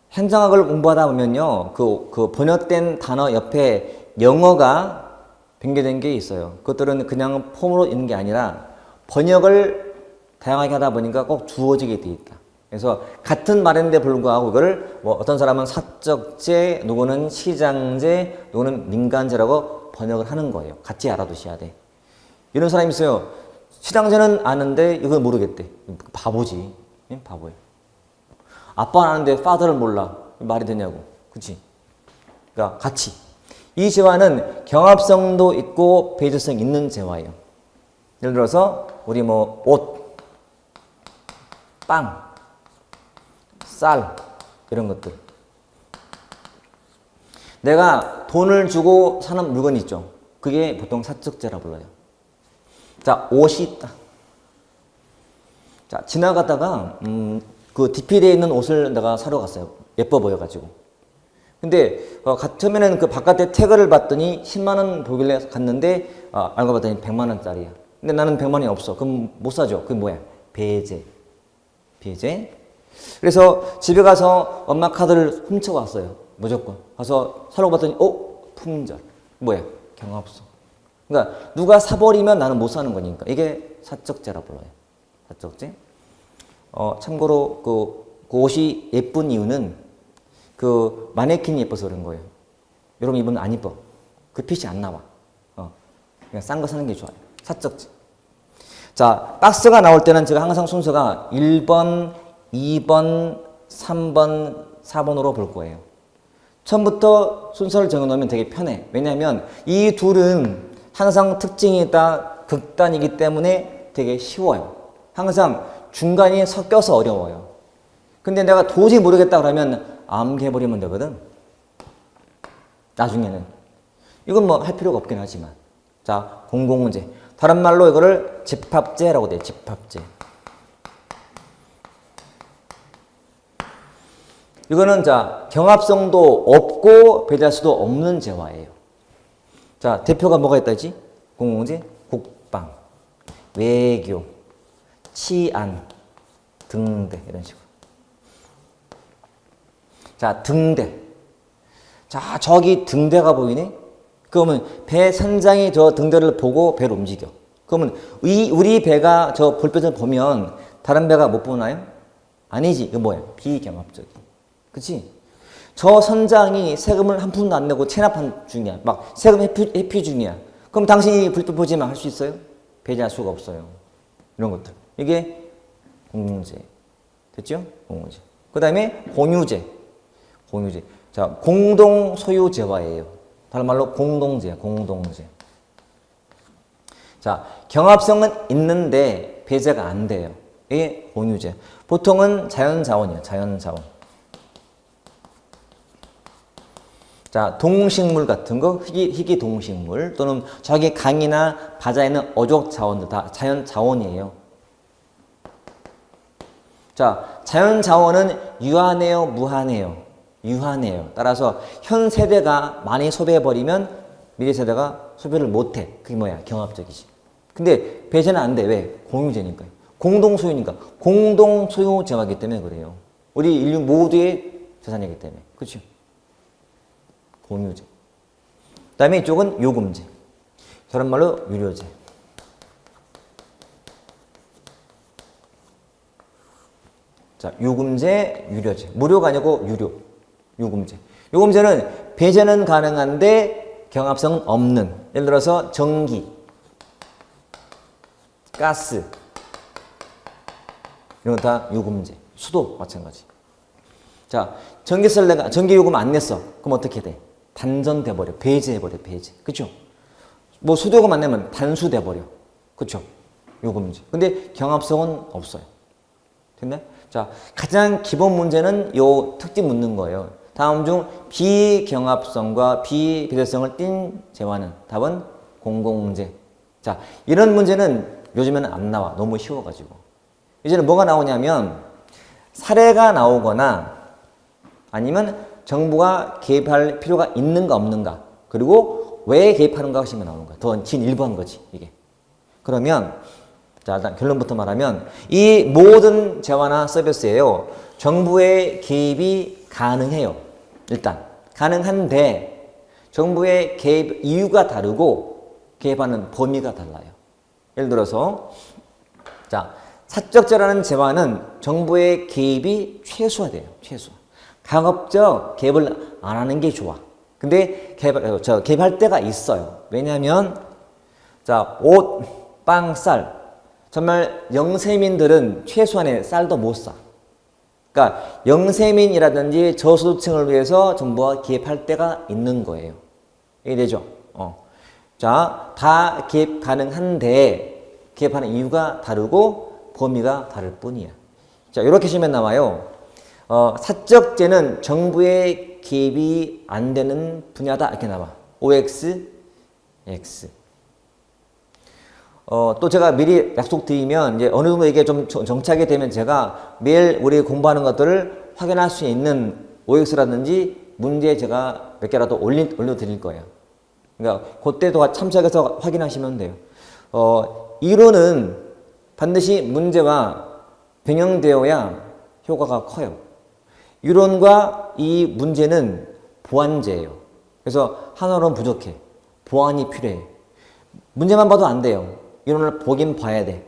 현장학을 공부하다 보면요, 그 번역된 단어 옆에 영어가 변경된 게 있어요. 그것들은 그냥 폼으로 있는 게 아니라 번역을 다양하게 하다 보니까 꼭 주어지게 돼 있다. 그래서 같은 말인데 불구하고 이거를 어떤 사람은 사적재, 누구는 시장재, 누구는 민간재라고 번역을 하는 거예요. 같이 알아두셔야 돼. 이런 사람이 있어요. 시장재는 아는데 이걸 모르겠대. 바보지. 바보예요. 아빠는 아는데 father를 몰라. 말이 되냐고. 그치? 그러니까 같이. 이 재화는 경합성도 있고 배제성 있는 재화예요. 예를 들어서 우리 옷, 빵, 쌀 이런 것들. 내가 돈을 주고 사는 물건이 있죠. 그게 보통 사적재라 불러요. 자, 옷이 있다. 자, 지나가다가 그 디피대에 있는 옷을 내가 사러 갔어요. 예뻐 보여가지고. 근데 처음에는 그 바깥에 태그를 봤더니 10만 원 보길래 갔는데 알고 봤더니 100만 원짜리야. 근데 나는 100만 원이 없어. 그럼 못 사죠. 그게 뭐야? 배제. 배제. 그래서 집에 가서 엄마 카드를 훔쳐왔어요. 무조건. 가서 사려고 봤더니 품절. 뭐야? 경합성. 그러니까 누가 사버리면 나는 못 사는 거니까. 이게 사적제라 불러요. 사적제. 참고로 그 옷이 예쁜 이유는 그 마네킹이 예뻐서 그런 거예요. 여러분 입으면 안 이뻐. 그 핏이 안 나와. 그냥 싼 거 사는 게 좋아요. 사적제. 자, 박스가 나올 때는 제가 항상 순서가 1번, 2번, 3번, 4번으로 볼 거예요. 처음부터 순서를 정해놓으면 되게 편해. 왜냐하면 이 둘은 항상 특징이 있다, 극단이기 때문에 되게 쉬워요. 항상 중간이 섞여서 어려워요. 근데 내가 도저히 모르겠다 그러면 암기해버리면 되거든. 나중에는. 이건 뭐 할 필요가 없긴 하지만. 자, 공공문제. 다른 말로 이거를 집합제라고 돼요. 집합제. 이거는 자, 경합성도 없고 배제할 수도 없는 재화예요. 자, 대표가 뭐가 있다 했지? 공공문제, 국방, 외교, 치안, 등대 이런 식으로. 자, 등대. 자, 저기 등대가 보이네? 그러면 배 선장이 저 등대를 보고 배를 움직여. 그러면 우리 배가 저 불빛을 보면 다른 배가 못 보나요? 아니지. 이거 뭐야? 비경합적이. 그치? 저 선장이 세금을 한 푼도 안 내고 체납한 중이야. 막 세금 회피 중이야. 그럼 당신이 불빛 보지만 할 수 있어요? 배제할 수가 없어요. 이런 것들. 이게 공유제. 됐죠? 공유제. 그 다음에 공유제. 공유제. 자, 공동 소유 재화예요. 다른 말로 공동제, 공동제. 자, 경합성은 있는데 배제가 안 돼요. 이게 공유제. 보통은 자연자원이에요. 자연자원. 자, 동식물 같은 거, 희귀 동식물 또는 저기 강이나 바다에 있는 어족 자원들 다 자연자원이에요. 자, 자연자원은 유한해요, 무한해요? 유한해요. 따라서 현 세대가 많이 소비해버리면 미래 세대가 소비를 못해. 그게 뭐야? 경합적이지. 근데 배제는 안 돼. 왜? 공유제니까요. 공동소유니까. 공동소유 재화이기 때문에 그래요. 우리 인류 모두의 재산이기 때문에. 그렇죠? 공유제. 그 다음에 이쪽은 요금제. 다른 말로 유료제. 자, 요금제, 유료제. 무료가 아니고 유료. 요금제. 요금제는 배제는 가능한데 경합성은 없는. 예를 들어서 전기, 가스 이런 거 다 요금제. 수도 마찬가지. 자, 전기세를 내가 전기요금 안 냈어. 그럼 어떻게 돼? 단전돼 버려. 배제해 버려. 배제. 그렇죠? 뭐 수도요금 안 내면 단수돼 버려. 그렇죠? 요금제. 근데 경합성은 없어요. 됐나요? 자, 가장 기본 문제는 요 특징 묻는 거예요. 다음 중 비경합성과 비배제성을 띈 재화는 답은 공공문제. 자, 이런 문제는 요즘에는 안 나와. 너무 쉬워가지고. 이제는 뭐가 나오냐면 사례가 나오거나 아니면 정부가 개입할 필요가 있는가 없는가 그리고 왜 개입하는가 하시면 나오는 거야. 더 진일보한 거지 이게. 그러면 자, 일단 결론부터 말하면 이 모든 재화나 서비스에요. 정부의 개입이 가능해요. 일단 가능한데 정부의 개입 이유가 다르고 개입하는 범위가 달라요. 예를 들어서 자, 사적제라는 재화는 정부의 개입이 최소화돼요. 최소화. 강압적 개입을 안 하는 게 좋아. 근데 개입할 때가 있어요. 왜냐하면 자, 옷, 빵, 쌀 정말 영세민들은 최소한의 쌀도 못 사. 그러니까 영세민이라든지 저소득층을 위해서 정부가 개입할 때가 있는 거예요. 이해되죠? 자, 다 개입 가능한데 개입하는 이유가 다르고 범위가 다를 뿐이야. 자, 이렇게 시면 나와요. 사적제는 정부의 개입이 안 되는 분야다 이렇게 나와. OX, X. 또 제가 미리 약속드리면 이제 어느 정도 이게 좀 정착이 되면 제가 매일 우리 공부하는 것들을 확인할 수 있는 OX라든지 문제 제가 몇 개라도 올려드릴 거예요. 그러니까 그때도 참석해서 확인하시면 돼요. 이론은 반드시 문제와 병행되어야 효과가 커요. 이론과 이 문제는 보완제예요. 그래서 하나로는 부족해. 보완이 필요해. 문제만 봐도 안 돼요. 이론을 보긴 봐야 돼.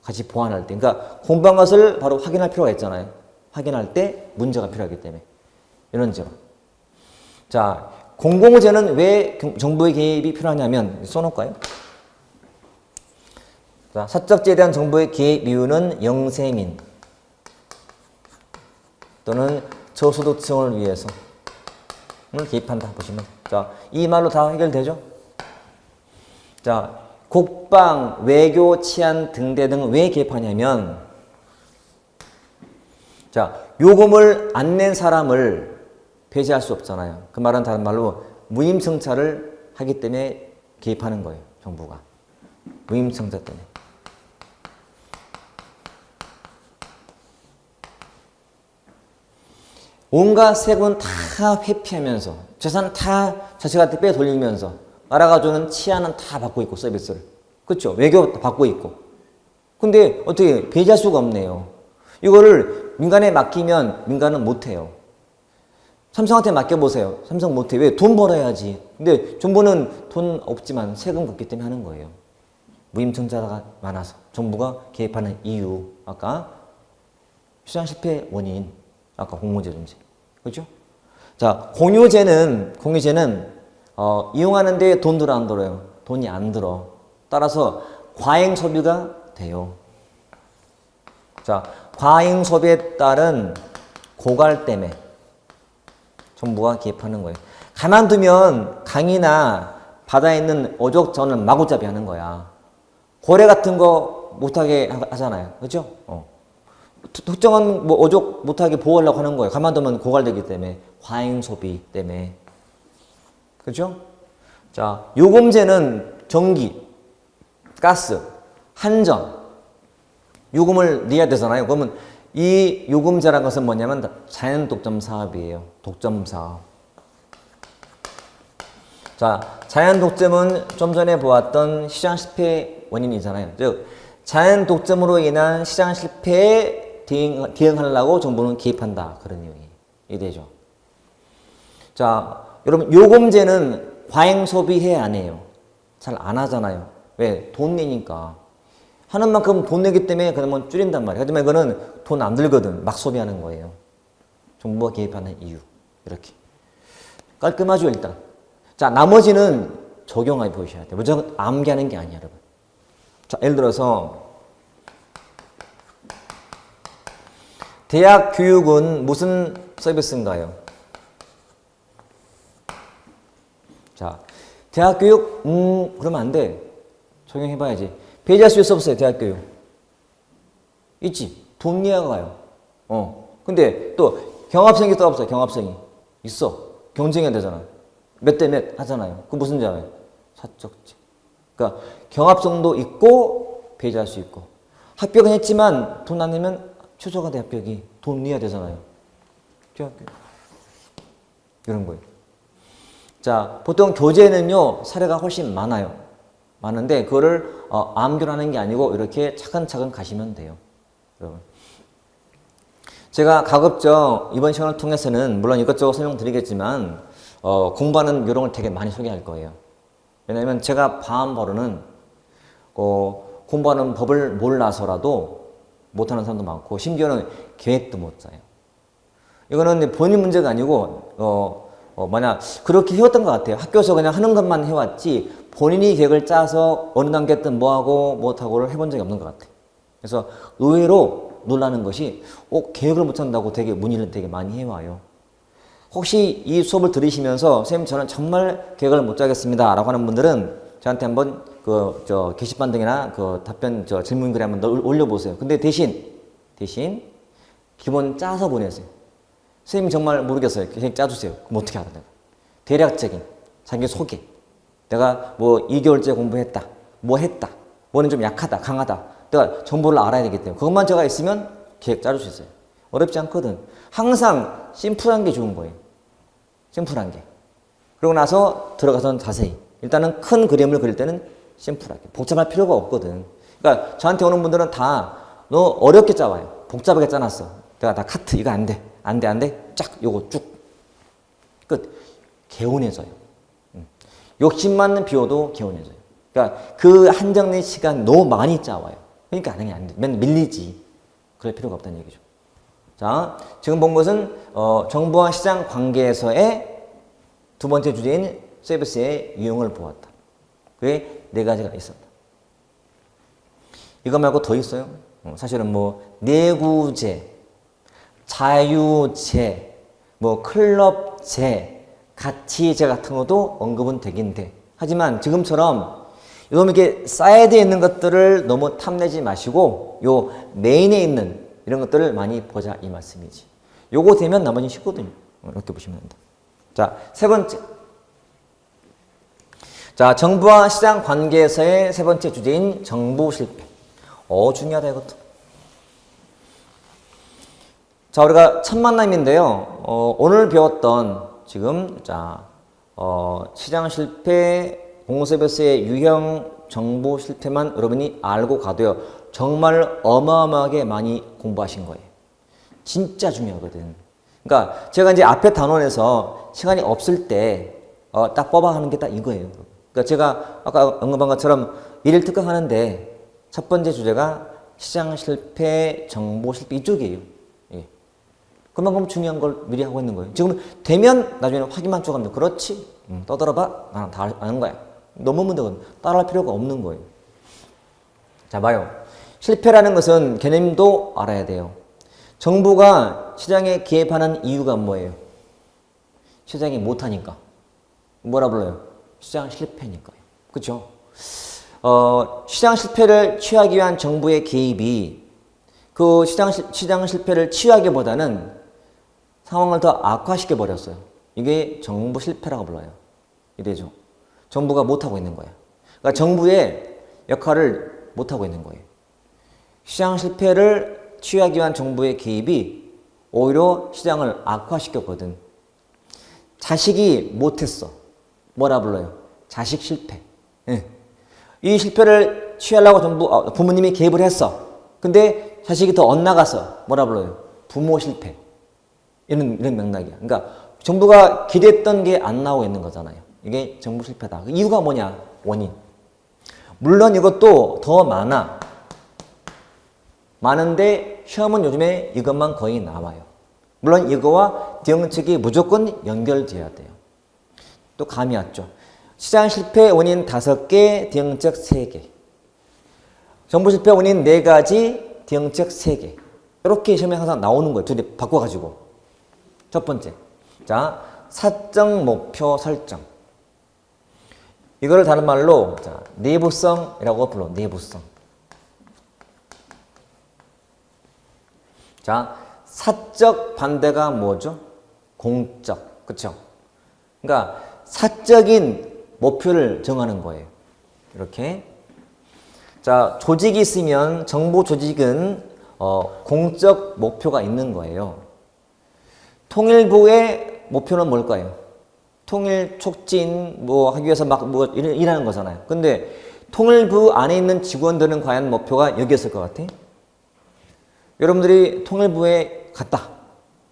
같이 보완할 때. 그러니까 공부한 것을 바로 확인할 필요가 있잖아요. 확인할 때 문제가 필요하기 때문에. 이런 점. 자, 공공의제는 왜 정부의 개입이 필요하냐면 써놓을까요? 자, 사적지에 대한 정부의 개입 이유는 영세민 또는 저소득층을 위해서 개입한다 보시면. 자, 이 말로 다 해결되죠? 자, 국방, 외교, 치안, 등대 등 왜 개입하냐면, 자, 요금을 안 낸 사람을 배제할 수 없잖아요. 그 말은 다른 말로 무임승차를 하기 때문에 개입하는 거예요. 정부가. 무임승차 때문에. 온갖 세금 다 회피하면서 재산 다 자식한테 빼돌리면서 나라가 주는 치안은 다 받고 있고 서비스를. 그렇죠? 외교 받고 있고. 근데 어떻게 배제할 수가 없네요. 이거를 민간에 맡기면 민간은 못해요. 삼성한테 맡겨보세요. 삼성 못해. 왜? 돈 벌어야지. 근데 정부는 돈 없지만 세금 걷기 때문에 하는 거예요. 무임승차가 많아서. 정부가 개입하는 이유. 아까 시장 실패 원인. 아까 공모제든지. 그렇죠? 자, 공유제는 이용하는데 돈 들어 안 들어요? 돈이 안 들어. 따라서 과잉 소비가 돼요. 자, 과잉 소비에 따른 고갈 때문에 정부가 개입하는 거예요. 가만두면 강이나 바다에 있는 어족전을 마구잡이 하는 거야. 고래 같은 거 못하게 하잖아요. 그렇죠? 특정한 뭐 어족 못하게 보호하려고 하는 거예요. 가만두면 고갈되기 때문에. 과잉 소비 때문에. 그렇죠? 자, 요금제는 전기, 가스, 한전, 요금을 내야 되잖아요. 그러면 이 요금제라는 것은 뭐냐면 자연 독점 사업이에요. 독점 사업. 자, 자연 독점은 좀 전에 보았던 시장 실패 원인이잖아요. 즉, 자연 독점으로 인한 시장 실패에 대응하려고 정부는 개입한다. 그런 내용이 되죠. 자, 여러분, 요금제는 과잉 소비해 안 해요? 잘 안 하잖아요. 왜? 돈 내니까. 하는 만큼 돈 내기 때문에 그러면 줄인단 말이에요. 하지만 이거는 돈 안 들거든. 막 소비하는 거예요. 정부가 개입하는 이유. 이렇게. 깔끔하죠, 일단. 자, 나머지는 적용해 보셔야 돼요. 무조건 암기하는 게 아니에요, 여러분. 자, 예를 들어서 대학 교육은 무슨 서비스인가요? 자, 대학 교육, 그러면 안 돼. 적용해봐야지. 배제할 수 있어 없어요, 대학 교육? 있지. 돈 내야 가요. 근데 또 경합생이 또 없어요, 경합생이. 있어. 경쟁해야 되잖아. 몇 대 몇 하잖아요. 그 무슨 자예요? 사적지. 그러니까 경합성도 있고 배제할 수 있고. 합격은 했지만 돈 안 내면 최저가 대 합격이 돈 내야 되잖아요. 대학교. 이런 거예요. 자, 보통 교재는요, 사례가 훨씬 많아요. 많은데, 그거를, 암기하는 게 아니고, 이렇게 차근차근 가시면 돼요. 여러분. 제가 가급적 이번 시간을 통해서는, 물론 이것저것 설명드리겠지만, 공부하는 요령을 되게 많이 소개할 거예요. 왜냐면 제가 봐온 바로는, 공부하는 법을 몰라서라도 못하는 사람도 많고, 심지어는 계획도 못 짜요. 이거는 본인 문제가 아니고, 만약 그렇게 해왔던 것 같아요. 학교에서 그냥 하는 것만 해왔지 본인이 계획을 짜서 어느 단계든 뭐하고 못하고를 해본 적이 없는 것 같아요. 그래서 의외로 놀라는 것이 계획을 못 짠다고 되게 문의를 되게 많이 해와요. 혹시 이 수업을 들으시면서 선생님 저는 정말 계획을 못 짜겠습니다 라고 하는 분들은 저한테 한번 게시판 등이나 답변 질문글에 한번 올려보세요. 근데 대신 기본 짜서 보내세요. 선생님 정말 모르겠어요. 계획 짜주세요. 그럼 어떻게 알아, 내가? 대략적인 자기 소개. 내가 뭐 2개월째 공부했다. 뭐 했다. 뭐는 좀 약하다, 강하다. 내가 정보를 알아야 되기 때문에. 그것만 제가 있으면 계획 짜줄 수 있어요. 어렵지 않거든. 항상 심플한 게 좋은 거예요. 심플한 게. 그러고 나서 들어가서는 자세히. 일단은 큰 그림을 그릴 때는 심플하게. 복잡할 필요가 없거든. 그러니까 저한테 오는 분들은 다 너 어렵게 짜와요. 복잡하게 짜놨어. 내가 다 카트 이거 안 돼. 안 돼, 안 돼. 쫙 요거 쭉. 끝. 개운해져요. 욕심만 비워도 개운해져요. 그러니까 그 한정된 시간 너무 많이 짜와요. 그러니까 안하게 안 돼. 맨날 밀리지. 그럴 필요가 없다는 얘기죠. 자, 지금 본 것은 정부와 시장 관계에서의 두 번째 주제인 서비스의 유형을 보았다. 그게 네 가지가 있었다. 이거 말고 더 있어요. 사실은 뭐 내구재, 자유재, 뭐 클럽재, 가치재 같은 것도 언급은 되긴 돼. 하지만 지금처럼 너무 이렇게 사이드에 있는 것들을 너무 탐내지 마시고 요 메인에 있는 이런 것들을 많이 보자 이 말씀이지. 요거 되면 나머지는 쉽거든요. 이렇게 보시면 된다. 자, 세 번째. 자, 정부와 시장 관계에서의 세 번째 주제인 정보 실패. 중요하다 이것도. 자, 우리가 첫 만남인데요. 오늘 배웠던 지금 시장 실패, 공서비스의 유형, 정보 실패만 여러분이 알고 가도요. 정말 어마어마하게 많이 공부하신 거예요. 진짜 중요하거든. 그러니까 제가 이제 앞에 단원에서 시간이 없을 때 딱 뽑아 하는 게 딱 이거예요. 그러니까 제가 아까 언급한 것처럼 일일 특강 하는데 첫 번째 주제가 시장 실패, 정보 실패 이쪽이에요. 예. 그만큼 중요한 걸 미리 하고 있는 거예요. 지금 되면 나중에 확인만 쭉 하면 그렇지. 떠들어봐. 나는 다 아는 거야. 너무 문제거든. 따라할 필요가 없는 거예요. 자, 봐요. 실패라는 것은 개념도 알아야 돼요. 정부가 시장에 개입하는 이유가 뭐예요? 시장이 못하니까. 뭐라 불러요? 시장 실패니까요. 그렇죠? 시장 실패를 취하기 위한 정부의 개입이 그 시장 실패를 취하기보다는 상황을 더 악화시켜 버렸어요. 이게 정부 실패라고 불러요. 이래죠. 정부가 못하고 있는 거예요. 그러니까 정부의 역할을 못하고 있는 거예요. 시장 실패를 취하기 위한 정부의 개입이 오히려 시장을 악화시켰거든. 자식이 못했어. 뭐라 불러요? 자식 실패. 예. 이 실패를 취하려고 부모님이 개입을 했어. 근데 자식이 더 엇나가서 뭐라 불러요? 부모 실패. 이런 맥락이야. 그러니까 정부가 기대했던 게 안 나오고 있는 거잖아요. 이게 정부 실패다. 이유가 뭐냐? 원인. 물론 이것도 더 많아. 많은데 시험은 요즘에 이것만 거의 나와요. 물론 이거와 대응책이 무조건 연결돼야 돼요. 또 감이 왔죠. 시장 실패 원인 5개, 대응책 3개. 정부 실패 원인 4가지, 대응책 3개. 이렇게 시험에 항상 나오는 거예요. 둘이 바꿔가지고. 첫 번째. 자, 사적 목표 설정. 이거를 다른 말로 내부성이라고 불러. 내부성. 자, 사적 반대가 뭐죠? 공적. 그쵸? 그러니까 사적인 목표를 정하는 거예요. 이렇게. 자, 조직이 있으면 정부 조직은 공적 목표가 있는 거예요. 통일부의 목표는 뭘까요? 통일 촉진 하기 위해서 일하는 거잖아요. 근데 통일부 안에 있는 직원들은 과연 목표가 여기였을 것 같아? 여러분들이 통일부에 갔다.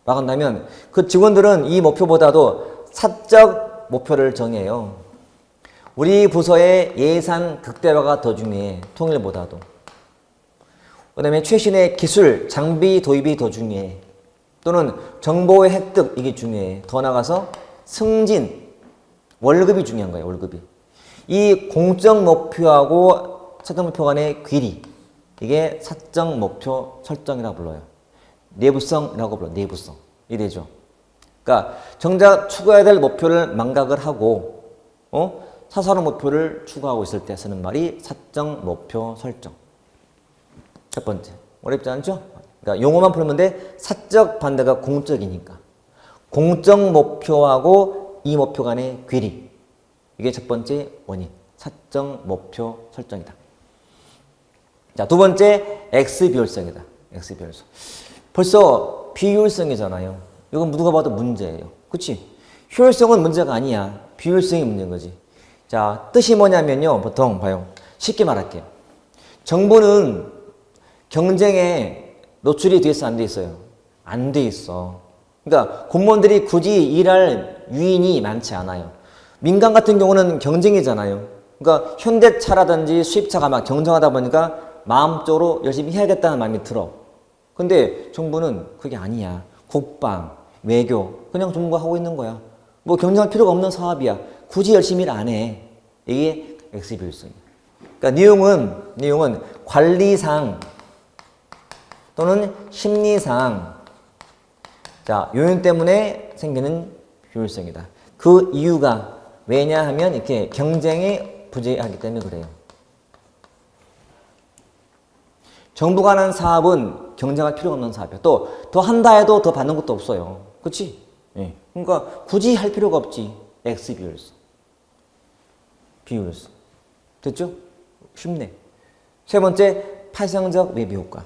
나간다면 그 직원들은 이 목표보다도 사적 목표를 정해요. 우리 부서의 예산 극대화가 더 중요해. 통일보다도. 그 다음에 최신의 기술, 장비 도입이 더 중요해. 또는 정보의 획득, 이게 중요해. 더 나가서 승진, 월급이 중요한 거예요. 월급이. 이 공적 목표하고 사적 목표 간의 괴리, 이게 사적 목표 설정이라고 불러요. 내부성이라고 불러요. 내부성. 이래죠. 그러니까 정작 추구해야 될 목표를 망각을 하고 사사로운 목표를 추구하고 있을 때 쓰는 말이 사적 목표 설정. 첫 번째. 어렵지 않죠? 그러니까 용어만 풀면 돼. 사적 반대가 공적이니까. 공적 목표하고 이 목표 간의 괴리. 이게 첫 번째 원인. 사적 목표 설정이다. 자, 두 번째 X비율성이다. X비율성. 벌써 이거 비효율성이잖아요. 이건 누가 봐도 문제예요. 그치? 효율성은 문제가 아니야. 비효율성이 문제인 거지. 자, 뜻이 뭐냐면요. 보통 봐요. 쉽게 말할게요. 정부는 경쟁에 노출이 돼 있어, 안 돼 있어요? 안 돼 있어. 그러니까 공무원들이 굳이 일할 유인이 많지 않아요. 민간 같은 경우는 경쟁이잖아요. 그러니까 현대차라든지 수입차가 막 경쟁하다 보니까 마음적으로 열심히 해야겠다는 마음이 들어. 근데 정부는 그게 아니야. 국방, 외교, 그냥 정부가 하고 있는 거야. 뭐 경쟁할 필요가 없는 사업이야. 굳이 열심히 일 안 해. 이게 엑스비율성이야. 그러니까 내용은 관리상 또는 심리상 자, 요인 때문에 생기는 비효율성이다. 그 이유가 왜냐하면 이렇게 경쟁에 부재하기 때문에 그래요. 정부가 하는 사업은 경쟁할 필요가 없는 사업이야. 또 더 한다 해도 더 받는 것도 없어요. 그렇지? 예. 그러니까 굳이 할 필요가 없지. X 비율성. 비율성. 됐죠? 쉽네. 세 번째, 파생적 외부 효과.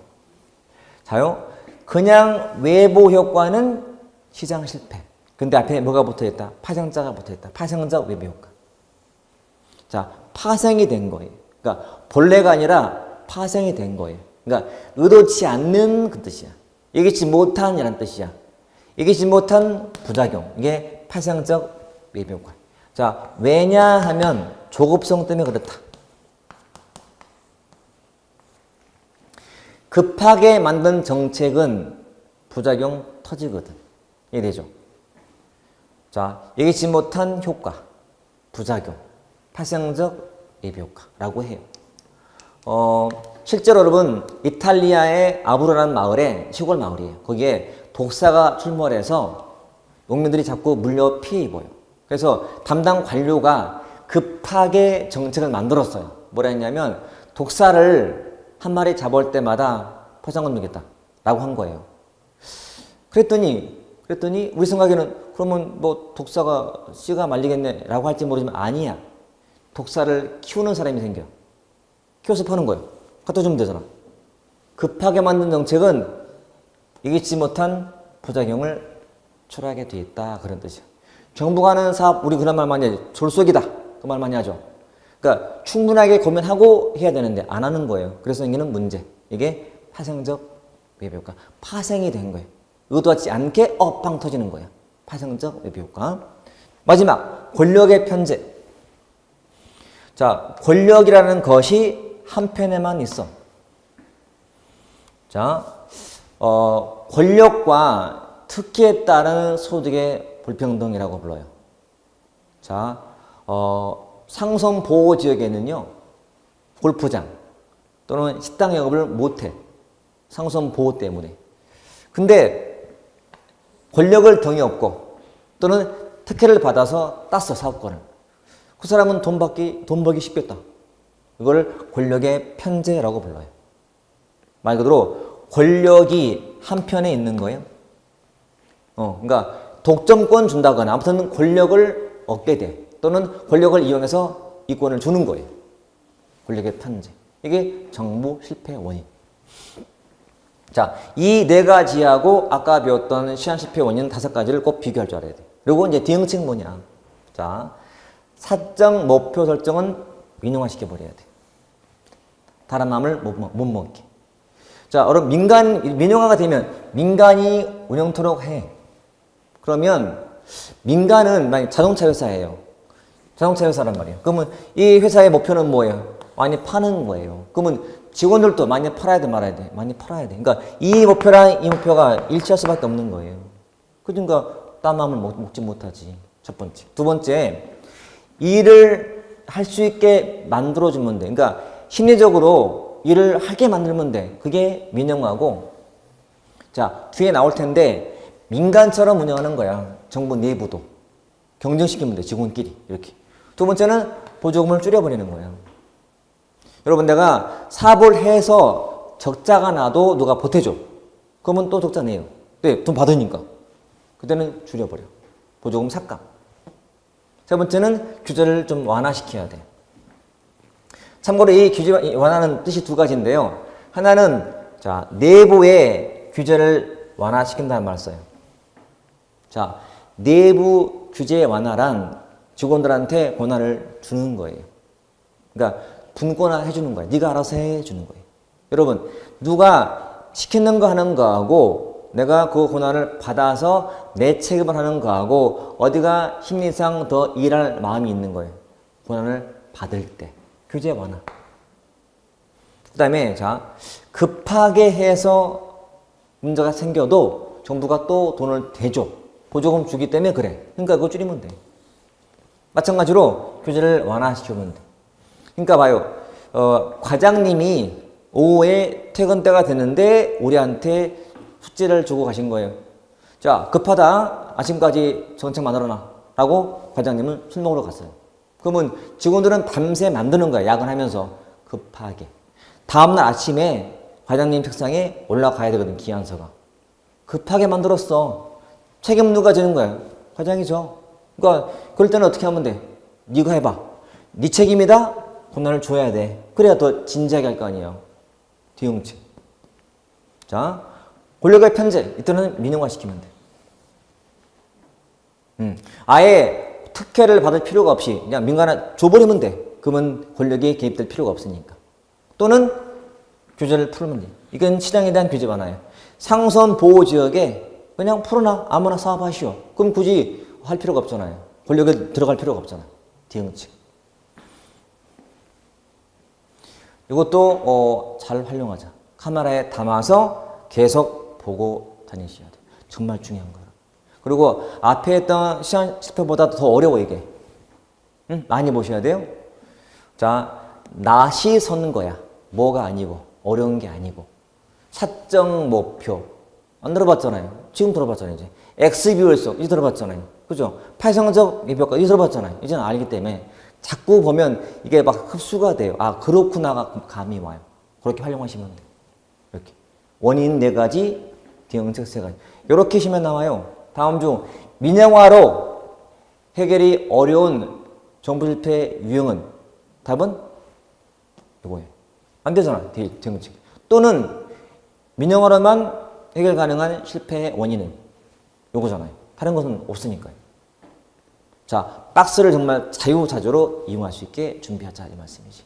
자요. 그냥 외부 효과는 시장 실패. 근데 앞에 뭐가 붙어있다? 파생자가 붙어있다. 파생적 외부 효과. 자, 파생이 된 거예요. 그러니까 본래가 아니라 파생이 된 거예요. 그러니까 의도치 않는 그 뜻이야. 예기치 못한 이란 뜻이야. 예기치 못한 부작용. 이게 파생적 외부 효과. 자, 왜냐하면 조급성 때문에 그렇다. 급하게 만든 정책은 부작용 터지거든. 이해되죠? 자, 예기치 못한 효과, 부작용, 파생적 예비 효과라고 해요. 실제로 여러분 이탈리아의 아브로라는 마을에 시골 마을이에요. 거기에 독사가 출몰해서 농민들이 자꾸 물려 피해 입어요. 그래서 담당 관료가 급하게 정책을 만들었어요. 뭐라 했냐면 독사를 한 마리 잡아올 때마다 포상금 주겠다 라고 한 거예요. 그랬더니 우리 생각에는 그러면 뭐 독사가 씨가 말리겠네 라고 할지 모르지만 아니야. 독사를 키우는 사람이 생겨. 키워서 파는 거예요. 갖다 주면 되잖아. 급하게 만든 정책은 예기치 못한 부작용을 초래하게 돼 있다. 그런 뜻이야. 정부가 하는 사업, 우리 그런 말 많이 하죠. 졸속이다. 그 말 많이 하죠. 그러니까 충분하게 고민하고 해야 되는데 안 하는 거예요. 그래서 생기는 문제. 이게 파생적 외부 효과. 파생이 된 거예요. 의도하지 않게 빵 터지는 거예요. 파생적 외부 효과. 마지막, 권력의 편제. 자, 권력이라는 것이 한편에만 있어. 자, 권력과 특기에 따른 소득의 불평등이라고 불러요. 자, 상선 보호 지역에는요, 골프장 또는 식당 영업을 못해. 상선 보호 때문에. 근데 권력을 덩이 없고 또는 특혜를 받아서 땄어, 사업권을. 그 사람은 돈 벌기 쉽겠다. 이걸 권력의 편제라고 불러요. 말 그대로 권력이 한편에 있는 거예요. 그러니까 독점권 준다거나 아무튼 권력을 얻게 돼. 또는 권력을 이용해서 이권을 주는 거예요. 권력의 편제. 이게 정부 실패 원인. 자, 이 네 가지하고 아까 배웠던 시한 실패 원인 5가지를 꼭 비교할 줄 알아야 돼. 그리고 이제 대응책 뭐냐. 자, 사적 목표 설정은 민영화 시켜버려야 돼. 다른 마음을 못 먹게. 자, 여러분, 민영화가 되면 민간이 운영토록 해. 그러면 민간은 만약 자동차 회사예요. 자동차 회사란 말이에요. 그러면 이 회사의 목표는 뭐예요? 많이 파는 거예요. 그러면 직원들도 많이 팔아야 돼, 말아야 돼? 많이 팔아야 돼. 그러니까 이 목표랑 이 목표가 일치할 수밖에 없는 거예요. 그러니까 딴 마음을 먹지 못하지. 첫 번째. 두 번째, 일을 할 수 있게 만들어주면 돼. 그러니까 심리적으로 일을 하게 만들면 돼. 그게 민영화고. 자, 뒤에 나올 텐데 민간처럼 운영하는 거야. 정부 내부도. 경쟁시키면 돼. 직원끼리. 이렇게. 두 번째는 보조금을 줄여버리는 거야. 여러분, 내가 사업을 해서 적자가 나도 누가 보태줘. 그러면 또 적자 내요. 네, 돈 받으니까. 그때는 줄여버려. 보조금 삭감. 세 번째는 규제를 좀 완화시켜야 돼. 참고로 이 규제 완화는 뜻이 두 가지인데요. 하나는 자, 내부의 규제를 완화시킨다는 말을 써요. 자, 내부 규제 완화란 직원들한테 권한을 주는 거예요. 그러니까 분권화 해주는 거예요. 네가 알아서 해주는 거예요. 여러분, 누가 시키는 거 하는 거하고 내가 그 권한을 받아서 내 책임을 하는 거하고 어디가 심리상 더 일할 마음이 있는 거예요. 권한을 받을 때. 규제 완화. 그 다음에 자, 급하게 해서 문제가 생겨도 정부가 또 돈을 대줘. 보조금 주기 때문에 그래. 그러니까 그거 줄이면 돼. 마찬가지로 규제를 완화시키면 돼. 그러니까 봐요. 과장님이 오후에 퇴근 때가 됐는데 우리한테 숙제를 주고 가신 거예요. 자, 급하다. 아침까지 정책 만들어놔. 라고 과장님은 술 먹으러 갔어요. 그러면 직원들은 밤새 만드는 거예요. 야근하면서. 급하게. 다음날 아침에 과장님 책상에 올라가야 되거든. 기한서가. 급하게 만들었어. 책임 누가 지는 거야? 과장이죠. 그러니까 그럴 때는 어떻게 하면 돼? 네가 해봐. 네 책임이다. 권한을 줘야 돼. 그래야 더 진지하게 할 거 아니에요. 뒤응치. 자, 권력의 편제. 이때는 민영화시키면 돼. 아예 특혜를 받을 필요가 없이 그냥 민간에 줘버리면 돼. 그러면 권력이 개입될 필요가 없으니까. 또는 규제를 풀면 돼. 이건 시장에 대한 규제 완화예요. 상선 보호 지역에 그냥 풀어놔. 아무나 사업하시오. 그럼 굳이 할 필요가 없잖아요. 권력에 들어갈 필요가 없잖아요. 뒤응치. 이것도 잘 활용하자. 카메라에 담아서 계속 보고 다니셔야 돼요. 정말 중요한 거예요. 그리고 앞에 했던 시간 실패보다 더 어려워 이게. 많이 보셔야 돼요. 자, 낫이 서는 거야. 뭐가 아니고 어려운 게 아니고. 사적 목표. 안 들어봤잖아요. 지금 들어봤잖아요. 이제 X비율속 이제 들어봤잖아요. 그죠? 파이성적 비평가 이제 들어봤잖아요. 이제는 알기 때문에 자꾸 보면 이게 막 흡수가 돼요. 아, 그렇구나가 감이 와요. 그렇게 활용하시면 돼요. 이렇게. 원인 4가지, 대응책 3가지. 이렇게 시면 나와요. 다음 중 민영화로 해결이 어려운 정부 실패 유형은 답은 이거예요. 안 되잖아. 대응책. 또는 민영화로만 해결 가능한 실패의 원인은 요거잖아요. 다른 것은 없으니까요. 자, 박스를 정말 자유자재로 이용할 수 있게 준비하자 이 말씀이지.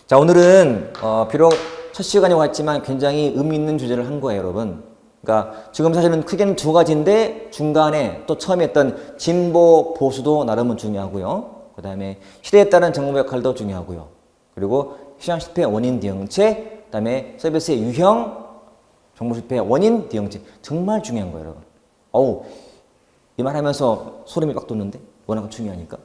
자, 오늘은 비록 첫 시간이고 했지만 굉장히 의미 있는 주제를 한 거예요, 여러분. 그러니까 지금 사실은 크게는 2가지인데 중간에 또 처음에 했던 진보 보수도 나름은 중요하고요. 그 다음에 시대에 따른 정부 역할도 중요하고요. 그리고 시장 실패 원인 대응책, 그 다음에 서비스의 유형, 정부 실패 원인 대응책 정말 중요한 거예요, 여러분. 어우, 이 말 하면서 소름이 빡 돋는데 워낙 중요하니까.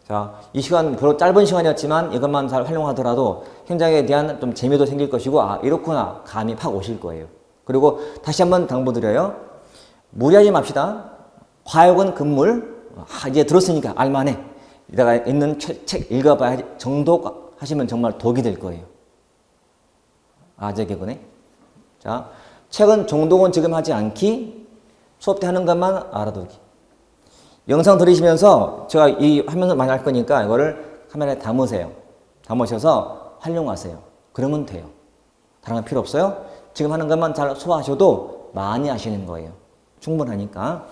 자, 이 시간 별로 짧은 시간이었지만 이것만 잘 활용하더라도 현장에 대한 좀 재미도 생길 것이고 아, 이렇구나 감이 팍 오실 거예요. 그리고 다시 한번 당부드려요. 무리하지 맙시다. 과욕은 금물. 이제 들었으니까 알만해. 이따가 있는 책 읽어봐야 정독 하시면 정말 독이 될 거예요. 아재 개그네. 자, 책은 정독은 지금 하지 않기. 수업 때 하는 것만 알아두기. 영상 들으시면서 제가 이 화면을 많이 할 거니까 이거를 카메라에 담으세요. 담으셔서 활용하세요. 그러면 돼요. 다른 건 필요 없어요. 지금 하는 것만 잘 소화하셔도 많이 하시는 거예요. 충분하니까.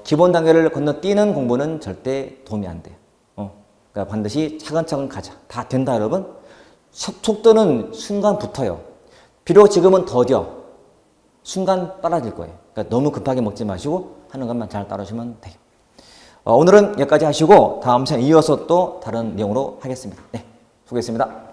기본 단계를 건너뛰는 공부는 절대 도움이 안 돼요. 그러니까 반드시 차근차근 가자. 다 된다, 여러분. 속도는 순간 붙어요. 비록 지금은 더뎌. 순간 빨라질 거예요. 그러니까 너무 급하게 먹지 마시고 하는 것만 잘 따르시면 돼요. 오늘은 여기까지 하시고 다음 시간 이어서 또 다른 내용으로 하겠습니다. 네, 수고했습니다.